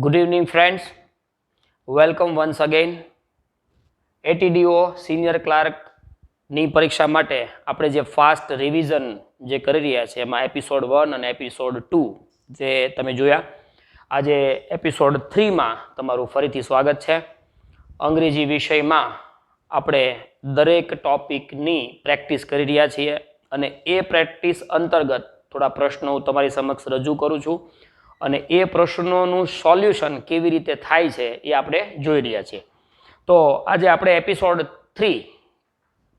Good evening, friends. Welcome once again. ATDO senior ક્લાર્કની પરીક્ષા માટે આપણે જે ફાસ્ટ રિવિઝન જે કરી રહ્યા છે એમાં એપિસોડ 1 અને એપિસોડ 2 જે તમે જોયા, આજે એપિસોડ 3માં તમારું ફરીથી સ્વાગત છે. અંગ્રેજી વિષયમાં આપણે દરેક ટોપિકની પ્રેક્ટિસ કરી રહ્યા છીએ અને એ પ્રેક્ટિસ અંતર્ગત થોડા પ્રશ્નો હું તમારી સમક્ષ રજૂ કરું છું અને એ પ્રશ્નોનું સોલ્યુશન કેવી રીતે થાય છે એ આપણે જોઈ રહ્યા છીએ. તો આજે આપણે એપિસોડ 3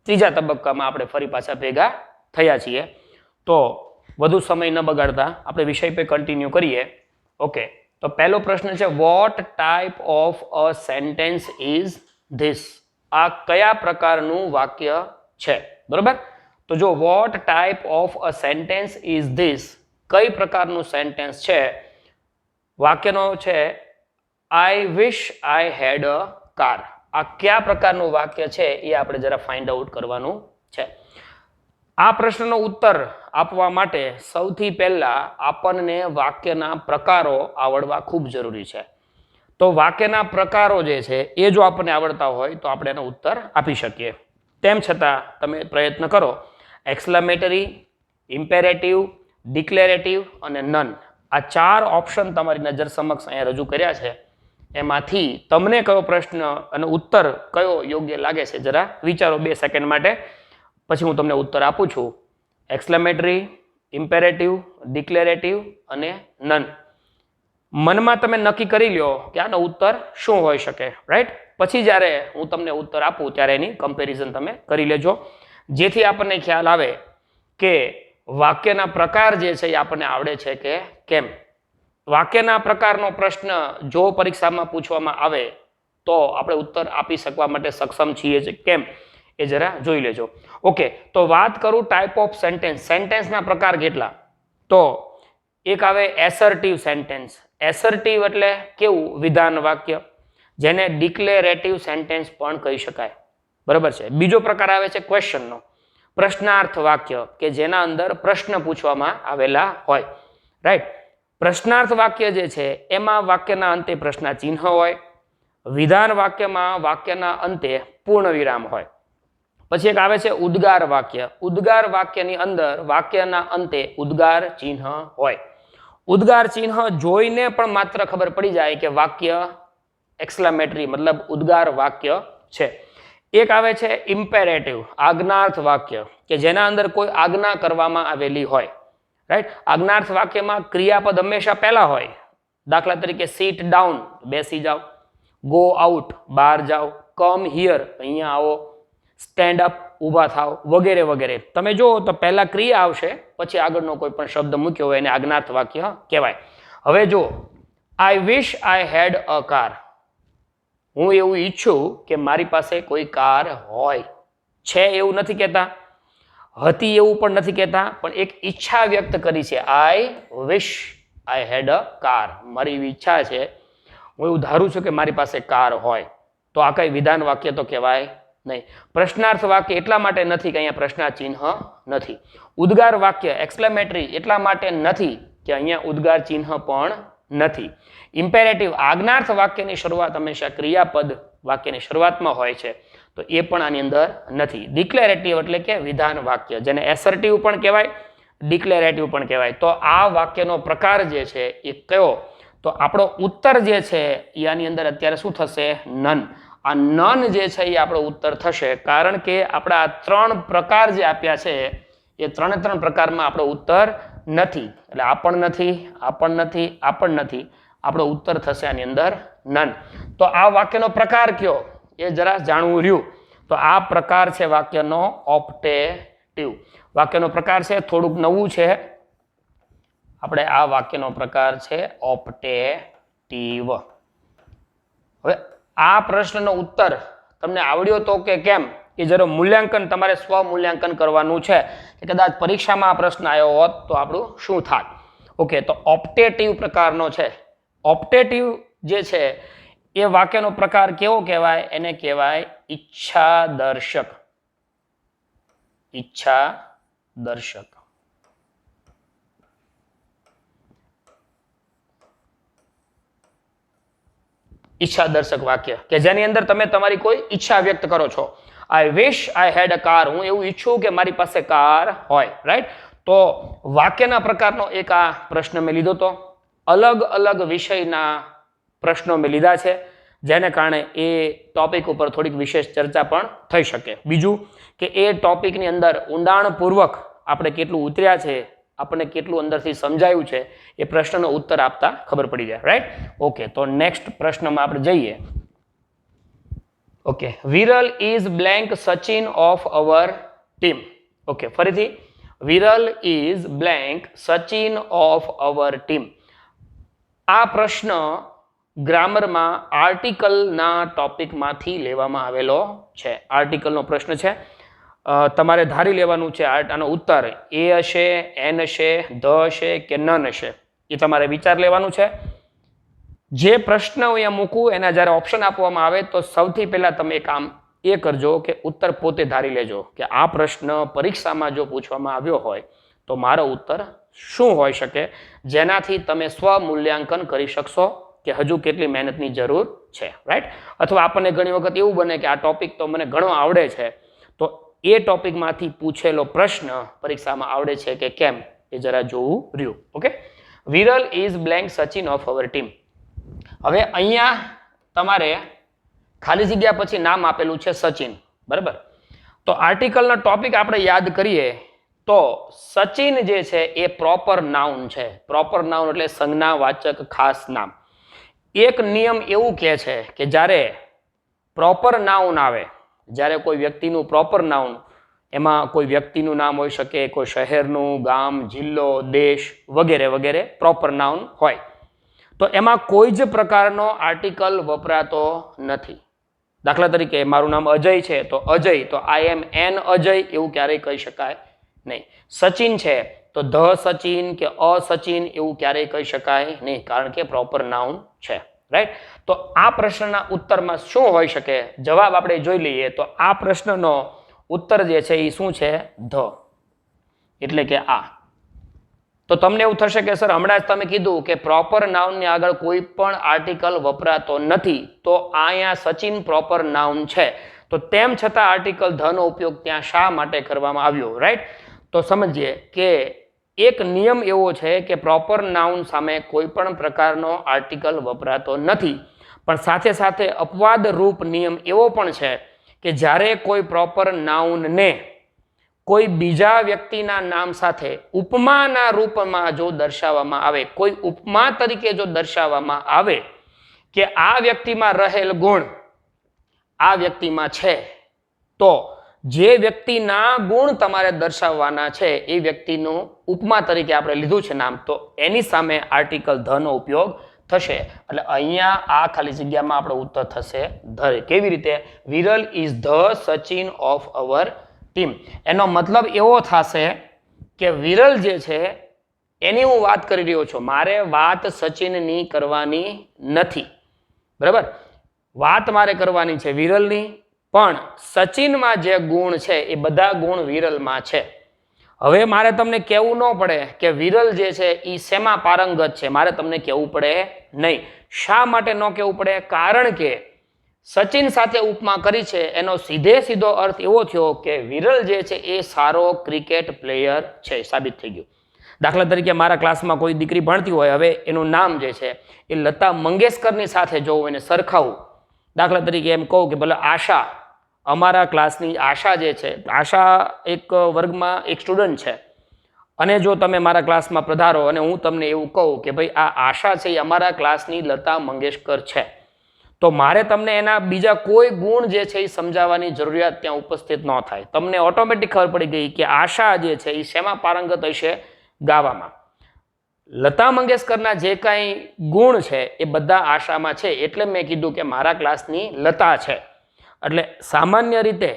ત્રીજા તબક્કામાં આપણે ફરી પાછા ભેગા થયા છીએ. તો વધુ સમય ન બગાડતા આપણે વિષય પર કન્ટિન્યુ કરીએ. ઓકે, તો પહેલો પ્રશ્ન છે, what type of a sentence is this? આ કયા પ્રકારનું વાક્ય છે? બરોબર. તો જો what type of a sentence is this, કઈ પ્રકારનું સેન્ટેન્સ છે? વાક્યનો છે આઈ વિશ આઈ હેડ અ કાર. આ કયા પ્રકારનું વાક્ય છે એ આપણે જરા ફાઇન્ડ આઉટ કરવાનું છે. આ પ્રશ્નનો ઉત્તર આપવા માટે સૌથી પહેલા આપણને વાક્યના પ્રકારો આવડવા ખૂબ જરૂરી છે. તો વાક્યના પ્રકારો જે છે એ જો આપણને આવડતા હોય તો આપણે એનો ઉત્તર આપી શકીએ. તેમ છતાં તમે પ્રયત્ન કરો. એક્સક્લેમેટરી, ઇમ્પેરેટિવ, ડિક્લેરેટિવ અને નન, આ 4 ઓપ્શન તમારી નજર સમક્ષ અહીંયા રજૂ કર્યા છે. એમાંથી તમને કયો પ્રશ્ન અને ઉત્તર કયો યોગ્ય લાગે છે જરા વિચારો 2 સેકન્ડ માટે, પછી હું તમને ઉત્તર આપું છું. એક્સક્લેમેટરી, ઇમ્પેરેટિવ, ડિક્લેરેટિવ અને નન. મનમાં તમે નક્કી કરી લ્યો કે આનો ઉત્તર શું હોઈ શકે, રાઈટ? પછી જ્યારે હું તમને ઉત્તર આપું ત્યારે એની કમ્પેરિઝન તમે કરી લેજો, જેથી આપણને ખ્યાલ આવે કે વાક્યના પ્રકાર જે છે એ આપણને આવડે છે કે કેમ. વાક્યના પ્રકારનો પ્રશ્ન જો પરીક્ષામાં પૂછવામાં આવે તો આપણે ઉત્તર આપી શકવા માટે સક્ષમ છીએ કે કેમ એ જરા જોઈ લેજો. ઓકે, તો વાત કરું ટાઈપ ઓફ સેન્ટેન્સ. સેન્ટેન્સના પ્રકાર કેટલા? તો એક આવે એસર્ટિવ સેન્ટેન્સ. એસર્ટિવ એટલે કેવું? વિધાન વાક્ય, જેને ડિક્લેરેટિવ સેન્ટેન્સ પણ કહી શકાય. બરાબર છે. બીજો પ્રકાર આવે છે ક્વેશ્ચનનો, પ્રશ્નાર્થ વાક્ય, કે જેના અંદર પ્રશ્ન પૂછવામાં આવેલા હોય, રાઈટ? પ્રશ્નાર્થ વાક્ય જે છે એમાં વાક્યના અંતે પ્રશ્નાચિહ્ન હોય. વિધાન વાક્યમાં વાક્યના અંતે પૂર્ણ વિરામ હોય. પછી એક આવે છે ઉદ્ગાર વાક્ય. ઉદ્ગાર વાક્યની અંદર વાક્યના અંતે ઉદ્ગાર ચિહ્ન હોય. ઉદ્ગાર ચિહ્ન જોઈને પણ માત્ર ખબર પડી જાય કે વાક્ય એક્સક્લેમેટરી મતલબ ઉદ્ગાર વાક્ય છે. એક આવે છે ઇમ્પેરેટિવ, આજ્ઞાર્થ વાક્ય, કે જેના અંદર કોઈ આજ્ઞા કરવામાં આવેલી હોય, રાઈટ? આજ્ઞાર્થ વાક્યમાં ક્રિયાપદ હંમેશા પહેલા હોય. દાખલા તરીકે સીટ ડાઉન, બેસી જાઓ. ગો આઉટ, બહાર જાઓ. કમ હિયર, અહીંયા આવો. સ્ટેન્ડ અપ, ઊભા થાવ, વગેરે વગેરે. તમે જુઓ તો પહેલા ક્રિયા આવશે, પછી આગળનો કોઈ પણ શબ્દ મૂક્યો હોય એને આજ્ઞાર્થ વાક્ય કહેવાય. હવે જો આઈ વિશ આઈ હેડ અ કાર, હું એવું ઈચ્છું કે મારી પાસે કોઈ કાર હોય. છે એવું નથી કહેતા, હતી એવું પણ નથી કહેતા, પણ એક ઈચ્છા વ્યક્ત કરી છે. આઈ વિશ આઈ હેડ અ કાર, મારી એવી ઈચ્છા છે, હું એવું ધારું છું કે મારી પાસે કાર હોય. તો આ કઈ વિધાન વાક્ય તો કહેવાય નહીં. પ્રશ્નાર્થ વાક્ય એટલા માટે નથી કે અહીંયા પ્રશ્નાચિહ્ન નથી. ઉદ્ગાર વાક્ય એક્સક્લેમેટરી એટલા માટે નથી કે અહીંયા ઉદ્ગાર ચિહ્ન પણ નથી. ઇમ્પેરેટિવ, આજ્ઞાર્થ વાક્યની શરૂઆત હંમેશા ક્રિયાપદ વાક્યની શરૂઆતમાં હોય છે, તો એ પણ આની અંદર નથી. ડિક્લેરેટિવ એટલે કે વિધાન વાક્ય, જેને એસર્ટિવ પણ કહેવાય, ડિક્લેરેટિવ પણ કહેવાય. તો આ વાક્યનો પ્રકાર જે છે એ કયો? તો આપણો ઉત્તર જે છે એ આની અંદર અત્યારે શું થશે? નન. આ નન જે છે એ આપણો ઉત્તર થશે, કારણ કે આપણા 3 પ્રકાર જે આપ્યા છે એ 3 પ્રકારમાં આપણો ઉત્તર નથી. એટલે આ પણ નથી, આ પણ નથી, આ પણ નથી. આપણો ઉત્તર થશે આની અંદર નન. તો આ વાક્યનો પ્રકાર કયો એ જરા જાણવું રહ્યું. તો આ પ્રકાર છે વાક્યનો ઓપ્ટેટિવ. વાક્યનો પ્રકાર છે થોડુંક નવું છે. આપણે આ વાક્યનો પ્રકાર છે ઓપ્ટેટિવ. હવે આ પ્રશ્નનો ઉત્તર તમને આવડ્યો તો કે કેમ એ જરા મૂલ્યાંકન, તમારે સ્વ મૂલ્યાંકન કરવાનું છે કે કદાચ પરીક્ષામાં આ પ્રશ્ન આવ્યો હોત તો આપણું શું થાત. ઓકે, તો ઓપ્ટેટિવ પ્રકારનો છે. ઓપ્ટેટિવ જે છે એ વાક્યનો પ્રકાર કેવો કહેવાય? એને કહેવાય ઈચ્છા દર્શક. ઈચ્છા દર્શક. ઈચ્છાદર્શક વાક્ય કે જેની અંદર તમે તમારી કોઈ ઈચ્છા વ્યક્ત કરો છો. આઈ વિશ આઈ હેડ અ કાર, હું એવું ઈચ્છું કે મારી પાસે કાર હોય. રાઈટ? તો વાક્યના પ્રકારનો એક આ પ્રશ્ન મેં લીધો તો. અલગ અલગ વિષયના પ્રશ્નો મેં લીધા છે, જેને કારણે એ ટોપિક ઉપર થોડીક વિશેષ ચર્ચા પણ થઈ શકે. બીજું કે એ ટોપિકની અંદર ઊંડાણપૂર્વક આપણે કેટલું ઉતર્યા છે, આપણને કેટલું અંદરથી સમજાયું છે, એ પ્રશ્નનો ઉત્તર આપતા ખબર પડી જાય. રાઈટ? ઓકે, તો નેક્સ્ટ પ્રશ્નમાં આપણે જઈએ. Okay, Viral is blank Sachin of our team. Okay, ફરીથી, Viral is blank Sachin of our team. આ પ્રશ્ન ગ્રામરમાં આર્ટિકલના ટોપિકમાંથી લેવામાં આવેલો છે. આર્ટિકલનો પ્રશ્ન છે, તમારે ધારી લેવાનું છે આનો ઉત્તર એ હશે, એન હશે, ધ હશે કે નન હશે, એ તમારે વિચાર લેવાનું છે. જે પ્રશ્ન હું અહીંયા મૂકું એના જ્યારે ઓપ્શન આપવામાં આવે તો સૌથી પહેલા તમે કામ એ કરજો કે ઉત્તર પોતે ધારી લેજો કે આ પ્રશ્ન પરીક્ષામાં જો પૂછવામાં આવ્યો હોય તો મારો ઉત્તર શું હોઈ શકે, જેનાથી તમે સ્વમૂલ્યાંકન કરી શકશો કે હજુ કેટલી મહેનતની જરૂર છે. રાઈટ? અથવા આપણને ઘણી વખત એવું બને કે આ ટોપિક તો મને ઘણો આવડે છે, તો એ ટોપિકમાંથી પૂછેલો પ્રશ્ન પરીક્ષામાં આવડે છે કે કેમ એ જરા જોવું રહ્યું. Okay, Viral is blank Sachin of our team. હવે અહીંયા તમારે ખાલી જગ્યા પછી નામ આપેલું છે સચિન. બરાબર? તો આર્ટિકલનો ટોપિક આપણે યાદ કરીએ તો સચિન જે છે એ પ્રોપર નાઉન છે. પ્રોપર નાઉન એટલે સંજ્ઞાવાચક ખાસ નામ. એક નિયમ એવું કહે છે કે જ્યારે પ્રોપર નાઉન આવે, જ્યારે કોઈ વ્યક્તિનું પ્રોપર નાઉન, એમાં કોઈ વ્યક્તિનું નામ હોઈ શકે, કોઈ શહેરનું, ગામ, જિલ્લો, દેશ વગેરે વગેરે પ્રોપર નાઉન હોય, તો એમાં કોઈ જ પ્રકારનો આર્ટિકલ વપરાતો નથી. દાખલા તરીકે મારું નામ અજય છે તો અજય, તો આઈ એમ એન અજય એવું ક્યારેય કહી શકાય નહીં. સચિન છે તો ધ સચિન કે અ સચિન એવું ક્યારેય કહી શકાય નહીં, કારણ કે પ્રોપર નાઉન છે. રાઈટ? તો આ પ્રશ્નના ઉત્તરમાં શું હોઈ શકે, જવાબ આપણે જોઈ લઈએ. તો આ પ્રશ્નનો ઉત્તર જે છે એ શું છે? ધ, એટલે કે આ. તો તમને એવું થશે કે સર હમણાં જ તમે કીધું કે પ્રોપર નાઉનની આગળ કોઈ પણ આર્ટિકલ વપરાતો નથી, તો અહીંયા સચિન પ્રોપર નાઉન છે, તો તેમ છતાં આર્ટિકલ ધ નો ઉપયોગ ત્યાં શા માટે કરવામાં આવ્યો? રાઈટ? તો સમજીએ કે એક નિયમ એવો છે કે પ્રોપર નાઉન સામે કોઈ પણ પ્રકારનો આર્ટિકલ વપરાતો નથી, પણ સાથે સાથે અપવાદ રૂપ નિયમ એવો પણ છે કે જ્યારે કોઈ પ્રોપર નાઉનને કોઈ બીજા વ્યક્તિના નામ સાથે ઉપમાના રૂપમાં જો દર્શાવવામાં આવે, કોઈ ઉપમા તરીકે જો દર્શાવવામાં આવે કે આ વ્યક્તિમાં રહેલ ગુણ આ વ્યક્તિમાં છે, તો જે વ્યક્તિના ગુણ તમારે દર્શાવવાના છે એ વ્યક્તિનું ઉપમા તરીકે આપણે લીધું છે નામ, તો એની સામે આર્ટિકલ ધ નો ઉપયોગ થશે. એટલે અહીંયા આ ખાલી જગ્યામાં આપણો ઉત્તર થશે ધ. કેવી રીતે? Viral is the Sachin of our team. એનો મતલબ એવો થશે કે વિરલ જે છે એની હું વાત કરી રહ્યો છું, મારે વાત સચિનની કરવાની નથી. બરાબર? વાત મારે કરવાની છે વિરલની, પણ સચિનમાં જે ગુણ છે એ બધા ગુણ વિરલમાં છે. હવે મારે તમને કહેવું ન પડે કે વિરલ જે છે એ શેમાં પારંગત છે, મારે તમને કહેવું પડે નહીં. શા માટે ન કહેવું પડે? કારણ કે સચિન સાથે ઉપમા કરી છે એનો સીધે સીધો અર્થ એવો થયો કે વિરલ જે છે એ સારો ક્રિકેટ પ્લેયર છે, સાબિત થઈ ગયું. દાખલા તરીકે મારા ક્લાસમાં કોઈ દીકરી ભણતી હોય, હવે એનું નામ જે છે એ લતા મંગેશકરની સાથે જો એને સરખાવું, દાખલા તરીકે એમ કહું કે ભલે આશા, અમારા ક્લાસની આશા જે છે, આશા એક વર્ગમાં એક સ્ટુડન્ટ છે, અને જો તમે મારા ક્લાસમાં પધારો અને હું તમને એવું કહું કે ભાઈ આ આશા છે એ અમારા ક્લાસની લતા મંગેશકર છે, તો મારે તમને એના બીજા કોઈ ગુણ જે છે એ સમજાવવાની જરૂરિયાત ત્યાં ઉપસ્થિત ન થાય. તમને ઓટોમેટિક ખબર પડી ગઈ કે આશા જે છે એ શેમાં પારંગત હશે? ગાવામાં. લતા મંગેશકરના જે કાંઈ ગુણ છે એ બધા આશામાં છે, એટલે મેં કીધું કે મારા ક્લાસની લતા છે. એટલે સામાન્ય રીતે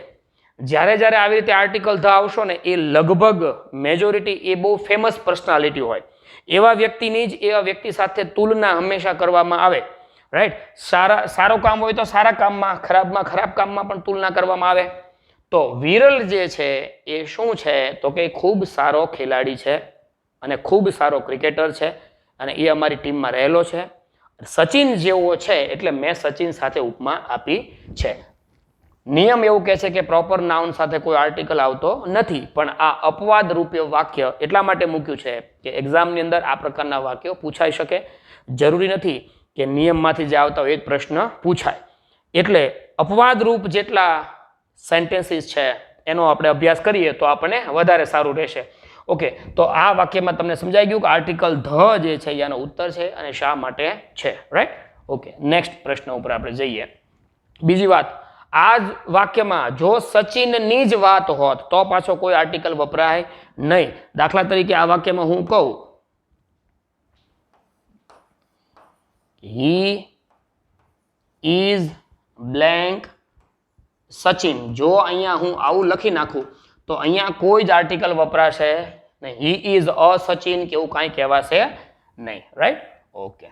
જ્યારે જ્યારે આવી રીતે આર્ટિકલ ધ આવશો ને, એ લગભગ મેજોરિટી એ બહુ ફેમસ પર્સનાલિટી હોય એવા વ્યક્તિની જ એવા વ્યક્તિ સાથે તુલના હંમેશા કરવામાં આવે. રાઈટ? સારો કામ હોય તો સારા કામમાં, ખરાબમાં ખરાબ કામમાં પણ તુલના કરવામાં આવે. તો વિરલ જે છે એ શું છે તો કે ખૂબ સારો ખેલાડી છે અને ખૂબ સારો ક્રિકેટર છે, અને એ અમારી ટીમમાં રહેલો છે, સચિન જેવો છે એટલે મેં સચિન સાથે ઉપમા આપી છે. નિયમ એવું કહે છે કે પ્રોપર નાઉન સાથે કોઈ આર્ટિકલ આવતો નથી, પણ આ અપવાદ રૂપે વાક્ય એટલા માટે મૂક્યું છે કે એક્ઝામની અંદર આ પ્રકારના વાક્યો પૂછાઈ શકે. જરૂરી નથી કે નિયમમાંથી જે આવતા હોય એ જ પ્રશ્ન પૂછાય. એટલે અપવાદ રૂપ જેટલા સેન્ટેન્સીસ છે એનો આપણે અભ્યાસ કરીએ તો આપણને વધારે સારું રહેશે. ઓકે, તો આ વાક્યમાં તમને સમજાઈ ગયું કે આર્ટિકલ ધ જે છે એનો ઉત્તર છે અને શા માટે છે. રાઈટ? ઓકે, નેક્સ્ટ પ્રશ્ન ઉપર આપણે જઈએ. બીજી વાત, આ જ વાક્યમાં જો સચિનની જ વાત હોત તો પાછો કોઈ આર્ટિકલ વપરાય નહીં. દાખલા તરીકે આ વાક્યમાં હું કહું he is blank સચિન, જો અહીંયા હું આવું લખી નાખું તો અહીંયા કોઈ જ આર્ટિકલ વપરાશે નહીં. he is a સચિન કે એવું કાંઈ કહેવાશે નહીં. રાઈટ? ઓકે,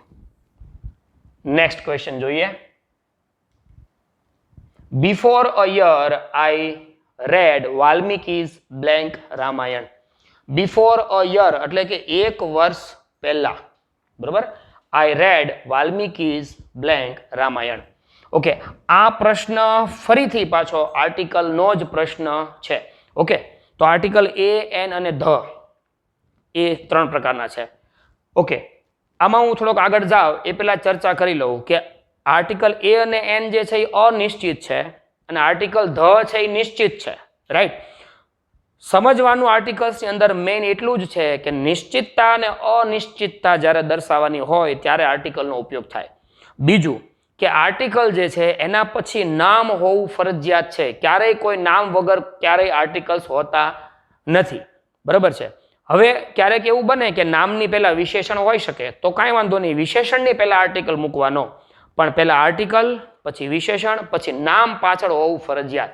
નેક્સ્ટ ક્વેશ્ચન જોઈએ. Before a year I read Valmiki's blank Ramayan. Before a year એટલે કે એક વર્ષ પહેલા, બરોબર, I read Valmiki's blank Ramayan. Okay, આ પ્રશ્ન ફરીથી પાછો આર્ટિકલનો જ પ્રશ્ન છે. ઓકે, તો આર્ટિકલ એ, એન અને ધ એ ત્રણ પ્રકારના છે. ઓકે, આમાં હું થોડોક આગળ જાઉં એ પહેલા ચર્ચા કરી લઉં કે આર્ટિકલ એ અને એન જે છે એ અનિશ્ચિત છે અને આર્ટિકલ ધ છે એ નિશ્ચિત છે. રાઈટ? સમજવાનું આર્ટિકલ્સની અંદર મેઇન એટલું જ છે કે નિશ્ચિતતા અને અનિશ્ચિતતા જ્યારે દર્શાવવાની હોય ત્યારે આર્ટિકલનો ઉપયોગ થાય. બીજું કે આર્ટિકલ જે છે એના પછી નામ હોવું ફરજિયાત છે. ક્યારેય કોઈ નામ વગર ક્યારેય આર્ટિકલ્સ હોતા નથી. બરાબર છે? હવે ક્યારેક એવું બને કે નામની પહેલા વિશેષણ હોઈ શકે તો કાંઈ વાંધો નહીં, વિશેષણની પહેલા આર્ટિકલ મૂકવાનો, પણ પહેલા આર્ટિકલ પછી વિશેષણ પછી નામ પાછળ હોવું ફરજિયાત.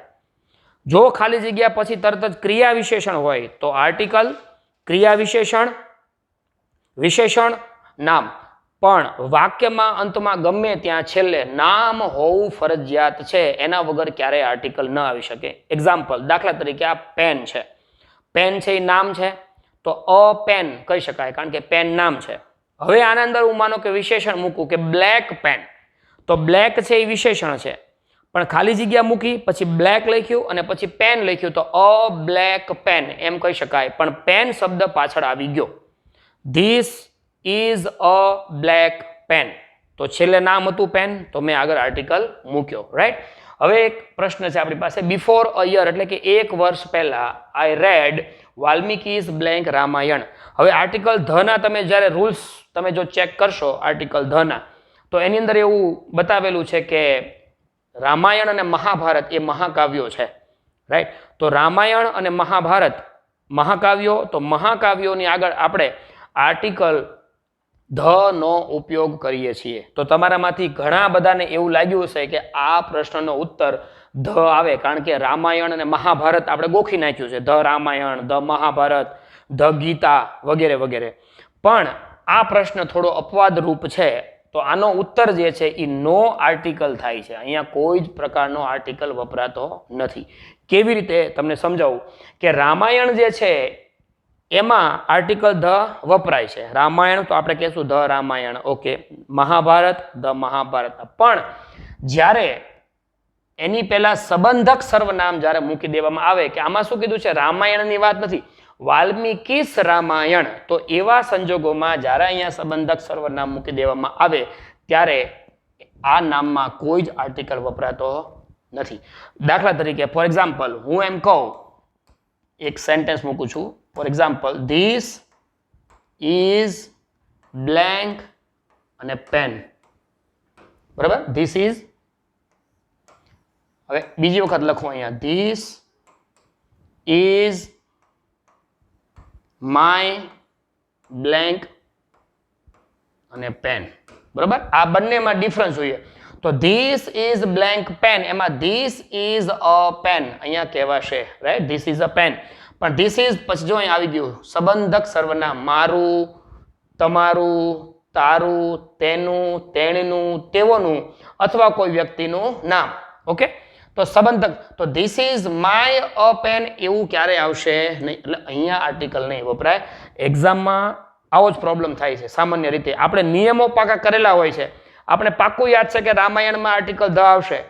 જો ખાલી જગ્યા પછી તરત જ ક્રિયા વિશેષણ હોય તો આર્ટિકલ, ક્રિયા વિશેષણ, વિશેષણ, નામ. પણ વાક્યમાં અંતમાં ગમે ત્યાં છેલ્લે નામ હોવું ફરજિયાત છે. એના વગર ક્યારેય આર્ટિકલ ન આવી શકે. એક્ઝામ્પલ, દાખલા તરીકે આ પેન છે. પેન છે એ નામ છે તો અ પેન કહી શકાય કારણ કે પેન નામ છે. હવે આના અંદર હું માનો કે વિશેષણ મૂકું કે બ્લેક પેન, તો બ્લેક છે એ વિશેષણ છે પણ ખાલી જગ્યા મૂકી પછી બ્લેક લખ્યું અને પછી પેન લખ્યું તો અ બ્લેક પેન એમ કહી શકાય, પણ પેન શબ્દ પાછળ આવી ગયો. This is a black pen, તો છેલ્લે નામ હતું પેન તો મેં આગળ આર્ટિકલ મૂક્યો. રાઈટ? હવે એક પ્રશ્ન છે આપણી પાસે. બિફોર અ યર એટલે કે એક વર્ષ પહેલા આઈ રેડ વાલ્મીકીઝ બ્લેન્ક રામાયણ. હવે આર્ટિકલ ધના તમે જ્યારે રૂલ્સ તમે જો ચેક કરશો આર્ટિકલ ધના તો એની અંદર એવું બતાવેલું છે કે રામાયણ અને મહાભારત એ મહાકાવ્યો છે. રાઈટ? તો રામાયણ અને મહાભારત મહાકાવ્યો, તો મહાકાવ્યોની આગળ આપણે આર્ટિકલ ધ નો ઉપયોગ કરીએ છીએ. તો તમારામાંથી ઘણા બધાને એવું લાગ્યું હશે કે આ પ્રશ્નનો ઉત્તર ધ આવે કારણ કે રામાયણ અને મહાભારત આપણે ગોખી નાખ્યું છે. The Ramayana, the Mahabharata, the Gita વગેરે વગેરે. પણ આ પ્રશ્ન થોડો અપવાદ રૂપ છે તો આનો ઉત્તર જે છે એ નો આર્ટિકલ થાય છે. અહીંયા કોઈ જ પ્રકારનો આર્ટિકલ વપરાતો નથી. કેવી રીતે તમને સમજાવું કે રામાયણ જે છે એમાં આર્ટિકલ ધ વપરાય છે. રામાયણ તો આપણે કહેશું the Ramayana. Okay, Mahabharata the Mahabharata. પણ જ્યારે એની પહેલા સંબંધક સર્વનામ જ્યારે મૂકી દેવામાં આવે કે આમાં શું કીધું છે, રામાયણની વાત નથી, વાલ્મીકીસ રામાયણ, તો એવા સંજોગોમાં જ્યારે અહીંયા સંબંધક સર્વનામ મૂકી દેવામાં આવે ત્યારે આ નામમાં કોઈ જ આર્ટિકલ વપરાતો નથી. દાખલા તરીકે ફોર એક્ઝામ્પલ હું એમ કહું, એક સેન્ટેન્સ મૂકું છું. For example, this is blank અને પેન. બરાબર? ધીસ ઇઝ, હવે બીજી વખત લખો અહીંયા, ધીસ ઇઝ માય બ્લેન્ક અને પેન. બરાબર? આ બંનેમાં ડિફરન્સ જોઈએ તો ધીસ ઇઝ બ્લેન્ક પેન એમાં ધીસ ઇઝ અ પેન અહીંયા કહેવાશે. Right? This is a pen. પણ ધીસ ઇઝ પછી જો અહીં આવી ગયું સંબંધક સર્વનામ, મારું, તમારું, તારું, તેનું, તેણીનું, તેઓનું અથવા કોઈ વ્યક્તિનું નામ. ઓકે, તો સંબંધક, તો this is my a pen એવું ક્યારે આવશે નહીં, એટલે અહીંયા આર્ટિકલ નહીં વપરાય. એક્ઝામમાં આવો જ પ્રોબ્લેમ થાય છે સામાન્ય રીતે. આપણે નિયમો પાકા કરેલા હોય છે, આપણે પાક્કું યાદ છે કે રામાયણમાં આર્ટિકલ ધ આવશે,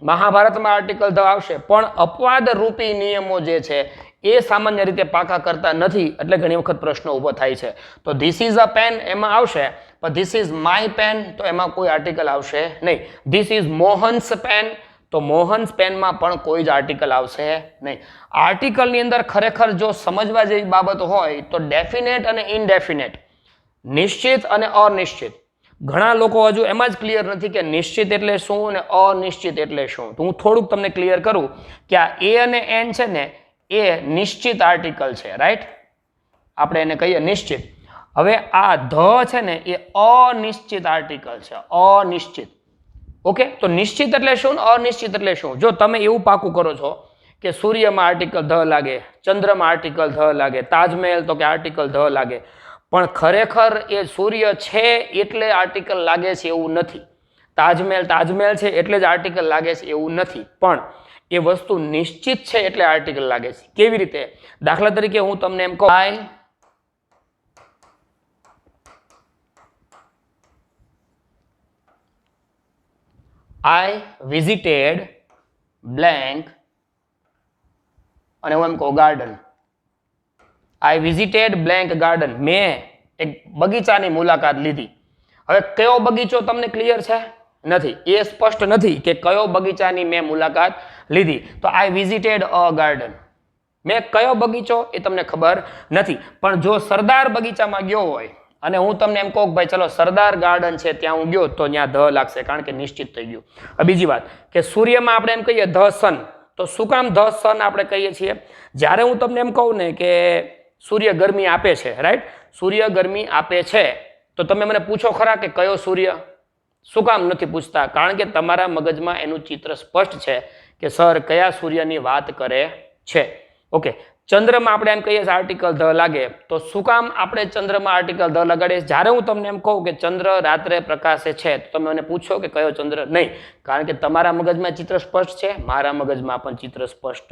મહાભારતમાં આર્ટિકલ ધ આવશે, પણ અપવાદ રૂપી નિયમો જે છે એ સામાન્ય રીતે પાકા કરતા નથી, એટલે ઘણી વખત પ્રશ્નો ઊભો થાય છે. તો ધીસ ઇઝ અ પેન એમાં આવશે, પણ ધીસ ઇઝ માય પેન તો એમાં કોઈ આર્ટિકલ આવશે નહીં. ધીસ ઇઝ મોહન્સ પેન તો મોહન્સ પેનમાં પણ કોઈ જ આર્ટિકલ આવશે નહીં. આર્ટિકલની અંદર ખરેખર જો સમજવા જેવી બાબત હોય તો ડેફિનેટ અને ઇનડેફિનેટ, નિશ્ચિત અને અનિશ્ચિત. ઘણા લોકો હજુ એમાં જ ક્લિયર નથી કે નિશ્ચિત એટલે શું અને અનિશ્ચિત એટલે શું. તો હું થોડુંક તમને ક્લિયર કરું કે આ એ અને એન છે ને એ નિશ્ચિત આર્ટિકલ છે, રાઈટ? આપણે એને કહીએ નિશ્ચિત. હવે આ ધ છે ને એ અનિશ્ચિત આર્ટિકલ છે, અનિશ્ચિત. ઓકે, તો નિશ્ચિત એટલે શું, અનિશ્ચિત એટલે શું? જો તમે એવું પાકું કરો છો કે સૂર્યમાં આર્ટિકલ ધ લાગે, ચંદ્રમાં આર્ટિકલ ધ લાગે, તાજમહેલ તો કે આર્ટિકલ ધ લાગે, પણ ખરેખર એ સૂર્ય છે એટલે આર્ટિકલ લાગે છે એવું નથી. તાજમહેલ છે એટલે જ આર્ટિકલ લાગે છે એવું નથી, પણ એ વસ્તુ નિશ્ચિત છે એટલે આર્ટિકલ લાગે છે. કેવી રીતે? દાખલા તરીકે હું તમને એમ કહું, I visited blank અને હું એમ કહું garden. I visited blank garden. મેં એક બગીચાની મુલાકાત લીધી. હવે કયો બગીચો તમને ક્લિયર છે? નથી. એ સ્પષ્ટ નથી કે કયો બગીચાની મેં મુલાકાત લીધી. તો I visited a garden. મેં કયો બગીચો એ તમને ખબર નથી. પણ જો સરદાર બગીચામાં ગયો હોય અને હું તમને એમ કહું ભાઈ ચલો સરદાર ગાર્ડન છે ત્યાં હું ગયો તો ત્યાં ધ લાગશે, કારણ કે નિશ્ચિત થઈ ગયું. બીજી વાત કે સૂર્યમાં આપણે એમ કહીએ ધ સન, તો શું કામ ધ સન આપણે કહીએ છીએ? જ્યારે હું તમને એમ કહું ને કે સૂર્ય ગરમી આપે છે, રાઈટ? સૂર્ય ગરમી આપે છે તો તમે મને પૂછો ખરા કે કયો સૂર્ય? શું કામ નથી પૂછતા? કારણ કે તમારા મગજમાં એનું ચિત્ર સ્પષ્ટ છે કે સર કયા સૂર્યની વાત કરે છે. ઓકે, ચંદ્રમાં આપણે એમ કહીએ આર્ટિકલ ધ લાગે, તો શું કામ આપણે ચંદ્રમાં આર્ટિકલ ધ લગાડીએ? જ્યારે હું તમને એમ કહું કે ચંદ્ર રાત્રે પ્રકાશે છે તો તમે મને પૂછો કે કયો ચંદ્ર? નહીં, કારણ કે તમારા મગજમાં ચિત્ર સ્પષ્ટ છે, મારા મગજમાં પણ ચિત્ર સ્પષ્ટ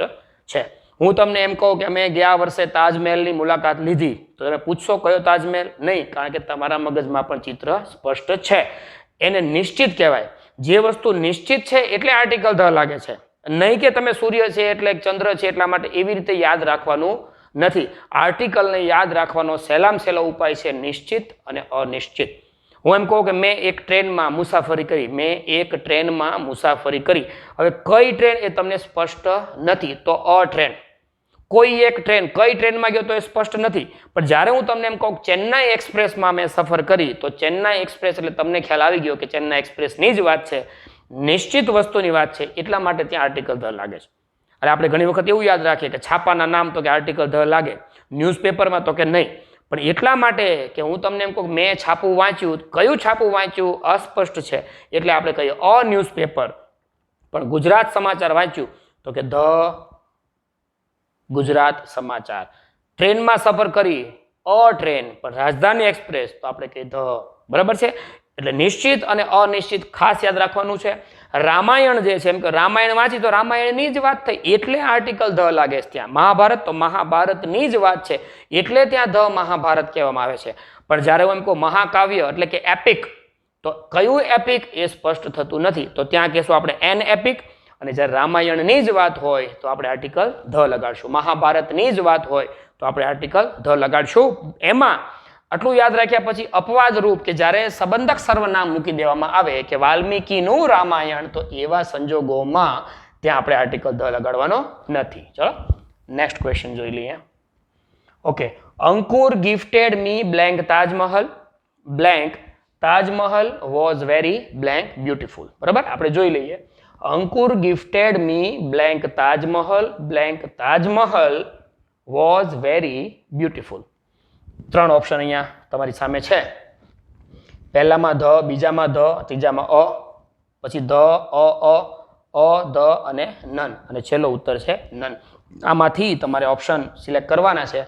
છે. હું તમને એમ કહું કે અમે ગયા વર્ષે તાજમહેલની મુલાકાત લીધી તો તમે પૂછશો કયો તાજમહેલ? નહીં, કારણ કે તમારા મગજમાં પણ ચિત્ર સ્પષ્ટ છે. એને નિશ્ચિત કહેવાય. જે વસ્તુ નિશ્ચિત છે એટલે આર્ટિકલ ધ લાગે છે, નહીં કે તમે સૂર્ય છે એટલે ચંદ્ર છે એટલા માટે એવી રીતે યાદ રાખવાનું નથી. આર્ટિકલને યાદ રાખવાનો સહેલામાં સહેલો ઉપાય છે નિશ્ચિત અને અનિશ્ચિત. હું એમ કહું કે મેં એક ટ્રેનમાં મુસાફરી કરી, મેં એક ટ્રેનમાં મુસાફરી કરી. હવે કઈ ટ્રેન એ તમને સ્પષ્ટ નથી, તો અ ટ્રેન. કોઈ એક ટ્રેન, કઈ ટ્રેનમાં ગયો તો એ સ્પષ્ટ નથી. પણ જ્યારે હું તમને એમ કહું ચેન્નાઈ એક્સપ્રેસમાં મેં સફર કરી તો ચેન્નાઈ એક્સપ્રેસ એટલે તમને ખ્યાલ આવી ગયો કે ચેન્નાઈ એક્સપ્રેસની જ વાત છે, નિશ્ચિત વસ્તુની વાત છે, એટલા માટે ત્યાં આર્ટિકલ ધ લાગે છે. અને આપણે ઘણી વખત એવું યાદ રાખીએ કે છાપાના નામ તો કે આર્ટિકલ ધ લાગે, ન્યૂઝપેપરમાં તો કે નહીં. પણ એટલા માટે કે હું તમને એમ કહું મેં છાપું વાંચ્યું, કયું છાપું વાંચ્યું અસ્પષ્ટ છે એટલે આપણે કહીએ અ ન્યૂઝપેપર. પણ ગુજરાત સમાચાર વાંચ્યું તો કે ધ ગુજરાત સમાચાર. ટ્રેનમાં સફર કરી અ ટ્રેન, પણ રાજધાની એક્સપ્રેસ તો આપણે કહીએ ધ. બરાબર છે? એટલે નિશ્ચિત અને અનિશ્ચિત ખાસ યાદ રાખવાનું છે. રામાયણ જે છે એમ કે રામાયણ વાંચી તો રામાયણની જ વાત થઈ એટલે આર્ટિકલ ધ લાગે છે ત્યાં. મહાભારત તો મહાભારતની જ વાત છે એટલે ત્યાં ધ મહાભારત કહેવામાં આવે છે. પણ જ્યારે હું એમ કહું મહાકાવ્ય એટલે કે એપિક, તો કયું એપિક એ સ્પષ્ટ થતું નથી, તો ત્યાં કહેશું આપણે એન એપિક. અને જ્યારે રામાયણની જ વાત હોય તો આપણે આર્ટિકલ ધ લગાડશું. મહાભારતની જ વાત હોય તો આપણે આર્ટિકલ ધ લગાડશું. એમાં આટલું યાદ રાખ્યા પછી અપવાદ રૂપ કે જ્યારે સંબંધક સર્વનામ મૂકી દેવામાં આવે કે વાલ્મીકીનું રામાયણ, તો એવા સંજોગોમાં ત્યાં આપણે આર્ટિકલ ધ લગાડવાનો નથી. ચલો નેક્સ્ટ ક્વેશ્ચન જોઈ લઈએ. Okay, Ankur gifted me blank Taj Mahal, blank Taj Mahal was very blank beautiful. બરાબર, આપણે જોઈ લઈએ. Ankur gifted me blank Taj Mahal, blank Taj Mahal was very beautiful. 3 option અહીંયા તમારી સામે છે. પહેલામાં ધ, બીજામાં ધ, ત્રીજામાં અ, પછી ધ, અ, ધ અને નન, અને છેલ્લો ઉત્તર છે નન. આમાંથી તમારે ઓપ્શન સિલેક્ટ કરવાના છે.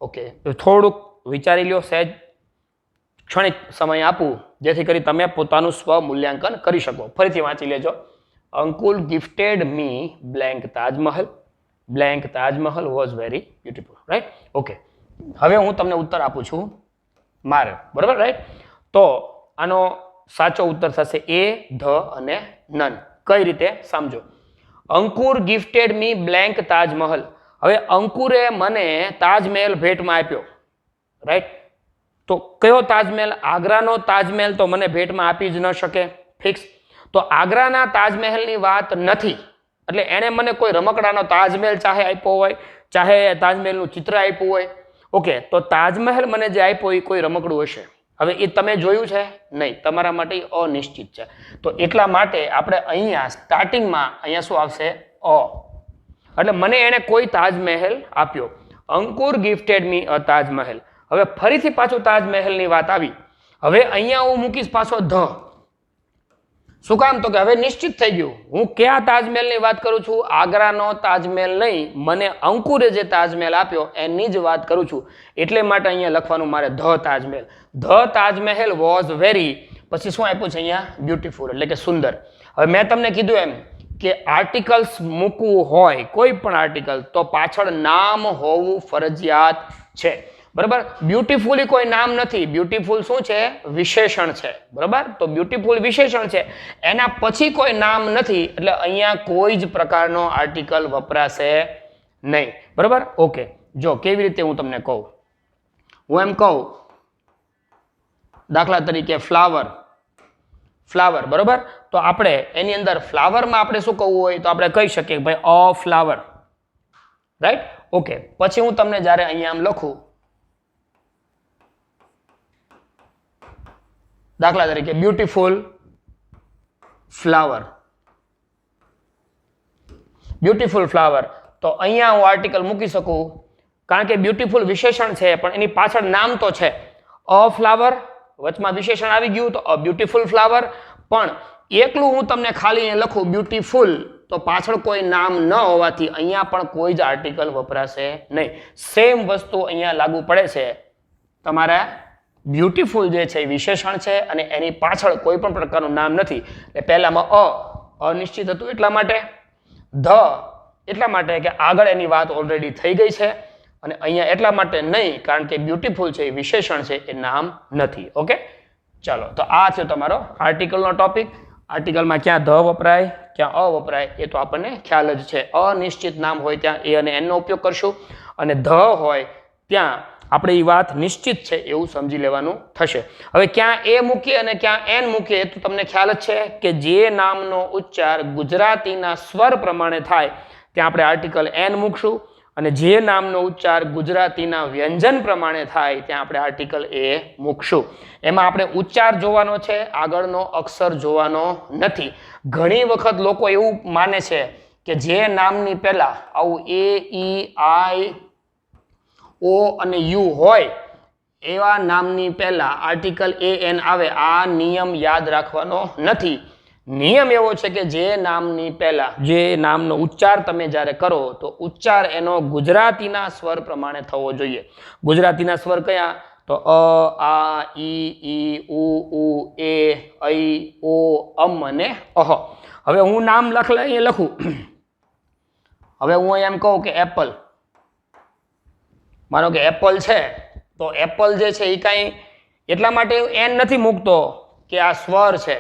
ઓકે, થોડુંક વિચારી લ્યો, સહેજ ક્ષણિક સમય આપું જેથી કરી તમે પોતાનું સ્વ મૂલ્યાંકન કરી શકો. ફરીથી વાંચી લેજો. Ankur gifted me blank Taj Mahal, blank Taj Mahal was very beautiful. Right? Okay, હવે હું તમને ઉત્તર આપું છું. મારે, બરાબર, રાઈટ. તો આનો સાચો ઉત્તર થશે એ, ધ અને નન. કઈ રીતે સમજો. અંકુર ગિફ્ટેડ મી બ્લેન્ક તાજમહલ. હવે અંકુરે મને તાજમહેલ ભેટમાં આપ્યો, રાઈટ. તો કયો તાજમહેલ? આગ્રાનો તાજમહેલ તો મને ભેટમાં આપી જ ન શકે, ફિક્સ. તો આગ્રાના તાજમહેલની વાત નથી, એટલે એણે મને કોઈ રમકડાનો તાજમહેલ ચાહે આપ્યો હોય, ચાહે તાજમહેલનું ચિત્ર આપ્યું હોય. ઓકે, તો તાજમહેલ મને જે આપ્યો એ કોઈ રમકડું હશે. હવે એ તમે જોયું છે? નહીં, તમારા માટે અનિશ્ચિત છે. તો એટલા માટે આપણે અહીંયા સ્ટાર્ટિંગમાં અહીંયા શું આવશે? અ. એટલે મને એને કોઈ તાજમહેલ આપ્યો. અંકુર ગિફ્ટેડ મી અ તાજમહેલ. હવે ફરીથી પાછું તાજમહેલની વાત આવી. હવે અહીંયા હું મૂકીશ પાછો ધ. શું કામ? તો કે હવે નિશ્ચિત થઈ ગયું. હું કયા તાજમહેલની વાત કરું છું? આગ્રાનો તાજમહેલ નહીં, મને અંકુરે જે તાજમહેલ આપ્યો એની જ વાત કરું છું. એટલે માટે અહીંયા લખવાનું મારે the Taj Mahal. The Taj Mahal was very, પછી શું આપ્યું છે અહીંયા? બ્યુટીફુલ, એટલે કે સુંદર. હવે મેં તમને કીધું એમ કે આર્ટિકલ્સ મૂકવું હોય, કોઈ પણ આર્ટિકલ, તો પાછળ નામ હોવું ફરજિયાત છે, બરાબર. બ્યુટીફુલ કોઈ નામ નથી. બ્યુટીફુલ શું છે? વિશેષણ છે, બરાબર. તો બ્યુટીફુલ વિશેષણ છે, એના પછી કોઈ નામ નથી, એટલે અહીંયા કોઈ જ પ્રકારનો આર્ટિકલ વપરાશે નહીં, બરાબર. ઓકે, જો કેવી રીતે હું તમને કહું. હું એમ કહું, દાખલા તરીકે ફ્લાવર, ફ્લાવર, બરાબર. તો આપણે એની અંદર ફ્લાવરમાં આપણે શું કહવું હોય તો આપણે કહી શકીએ ભાઈ અ ફ્લાવર, રાઈટ. ઓકે, પછી હું તમને જ્યારે અહીંયા આમ લખું, દાખલા તરીકે બ્યુટીફુલ ફ્લાવર, બ્યુટીફુલ ફ્લાવર, તો અહીંયા હું આર્ટિકલ મૂકી શકું, કારણ કે બ્યુટીફુલ વિશેષણ છે પણ એની પાછળ નામ તો છે. અ ફ્લાવર, વચમાં વિશેષણ આવી ગયું તો અ બ્યુટીફુલ ફ્લાવર. પણ એકલું હું તમને ખાલી લખું બ્યુટીફુલ, તો પાછળ કોઈ નામ ન હોવાથી અહીંયા પણ કોઈ જ આર્ટિકલ વપરાશે નહીં. સેમ વસ્તુ અહીંયા લાગુ પડે છે. તમારા બ્યુટીફુલ જે છે એ વિશેષણ છે અને એની પાછળ કોઈ પણ પ્રકારનું નામ નથી. એટલે પહેલામાં અનિશ્ચિત હતું, એટલા માટે ધ, એટલા માટે કે આગળ એની વાત ઓલરેડી થઈ ગઈ છે, અને અહીંયા એટલા માટે નહીં કારણ કે બ્યુટીફુલ છે એ વિશેષણ છે, એ નામ નથી. ઓકે, ચાલો. તો આ છે તમારો આર્ટિકલનો ટોપિક. આર્ટિકલમાં ક્યાં ધ વપરાય, ક્યાં અ વપરાય, એ તો આપણને ખ્યાલ જ છે. અનિશ્ચિત નામ હોય ત્યાં એ અને એનનો ઉપયોગ કરશું, અને ધ હોય ત્યાં આપણે એ વાત નિશ્ચિત છે એવું સમજી લેવાનું થશે. હવે ક્યાં એ મૂકીએ અને ક્યાં એન મૂકીએ તો તમને ખ્યાલ જ છે કે જે નામનો ઉચ્ચાર ગુજરાતીના સ્વર પ્રમાણે થાય ત્યાં આપણે આર્ટિકલ એન મૂકશું, અને જે નામનો ઉચ્ચાર ગુજરાતીના વ્યંજન પ્રમાણે થાય ત્યાં આપણે આર્ટિકલ એ મૂકશું. એમાં આપણે ઉચ્ચાર જોવાનો છે, આગળનો અક્ષર જોવાનો નથી. ઘણી વખત લોકો એવું માને છે કે જે નામની પહેલા આવું એ, ઈ, આઈ, ઓ અને યુ હોય એવા નામની પહેલા આર્ટિકલ એ એન આવે. આ નિયમ યાદ રાખવાનો નથી. નિયમ એવો છે કે જે નામની પહેલા જે નામનો ઉચ્ચાર તમે જ્યારે કરો તો ઉચ્ચાર એનો ગુજરાતીના સ્વર પ્રમાણે થવો જોઈએ. ગુજરાતીના સ્વર કયા? તો અ, આ, ઈ, ઉ, એ, ઐ, ઓ, અમ અને અહ. હવે હું નામ લખું. હવે હું એમ કહું કે એપલ, માનો કે એપલ છે, તો એપલ જે છે એ કાંઈ એટલા માટે એન નથી મૂકતો કે આ સ્વર છે,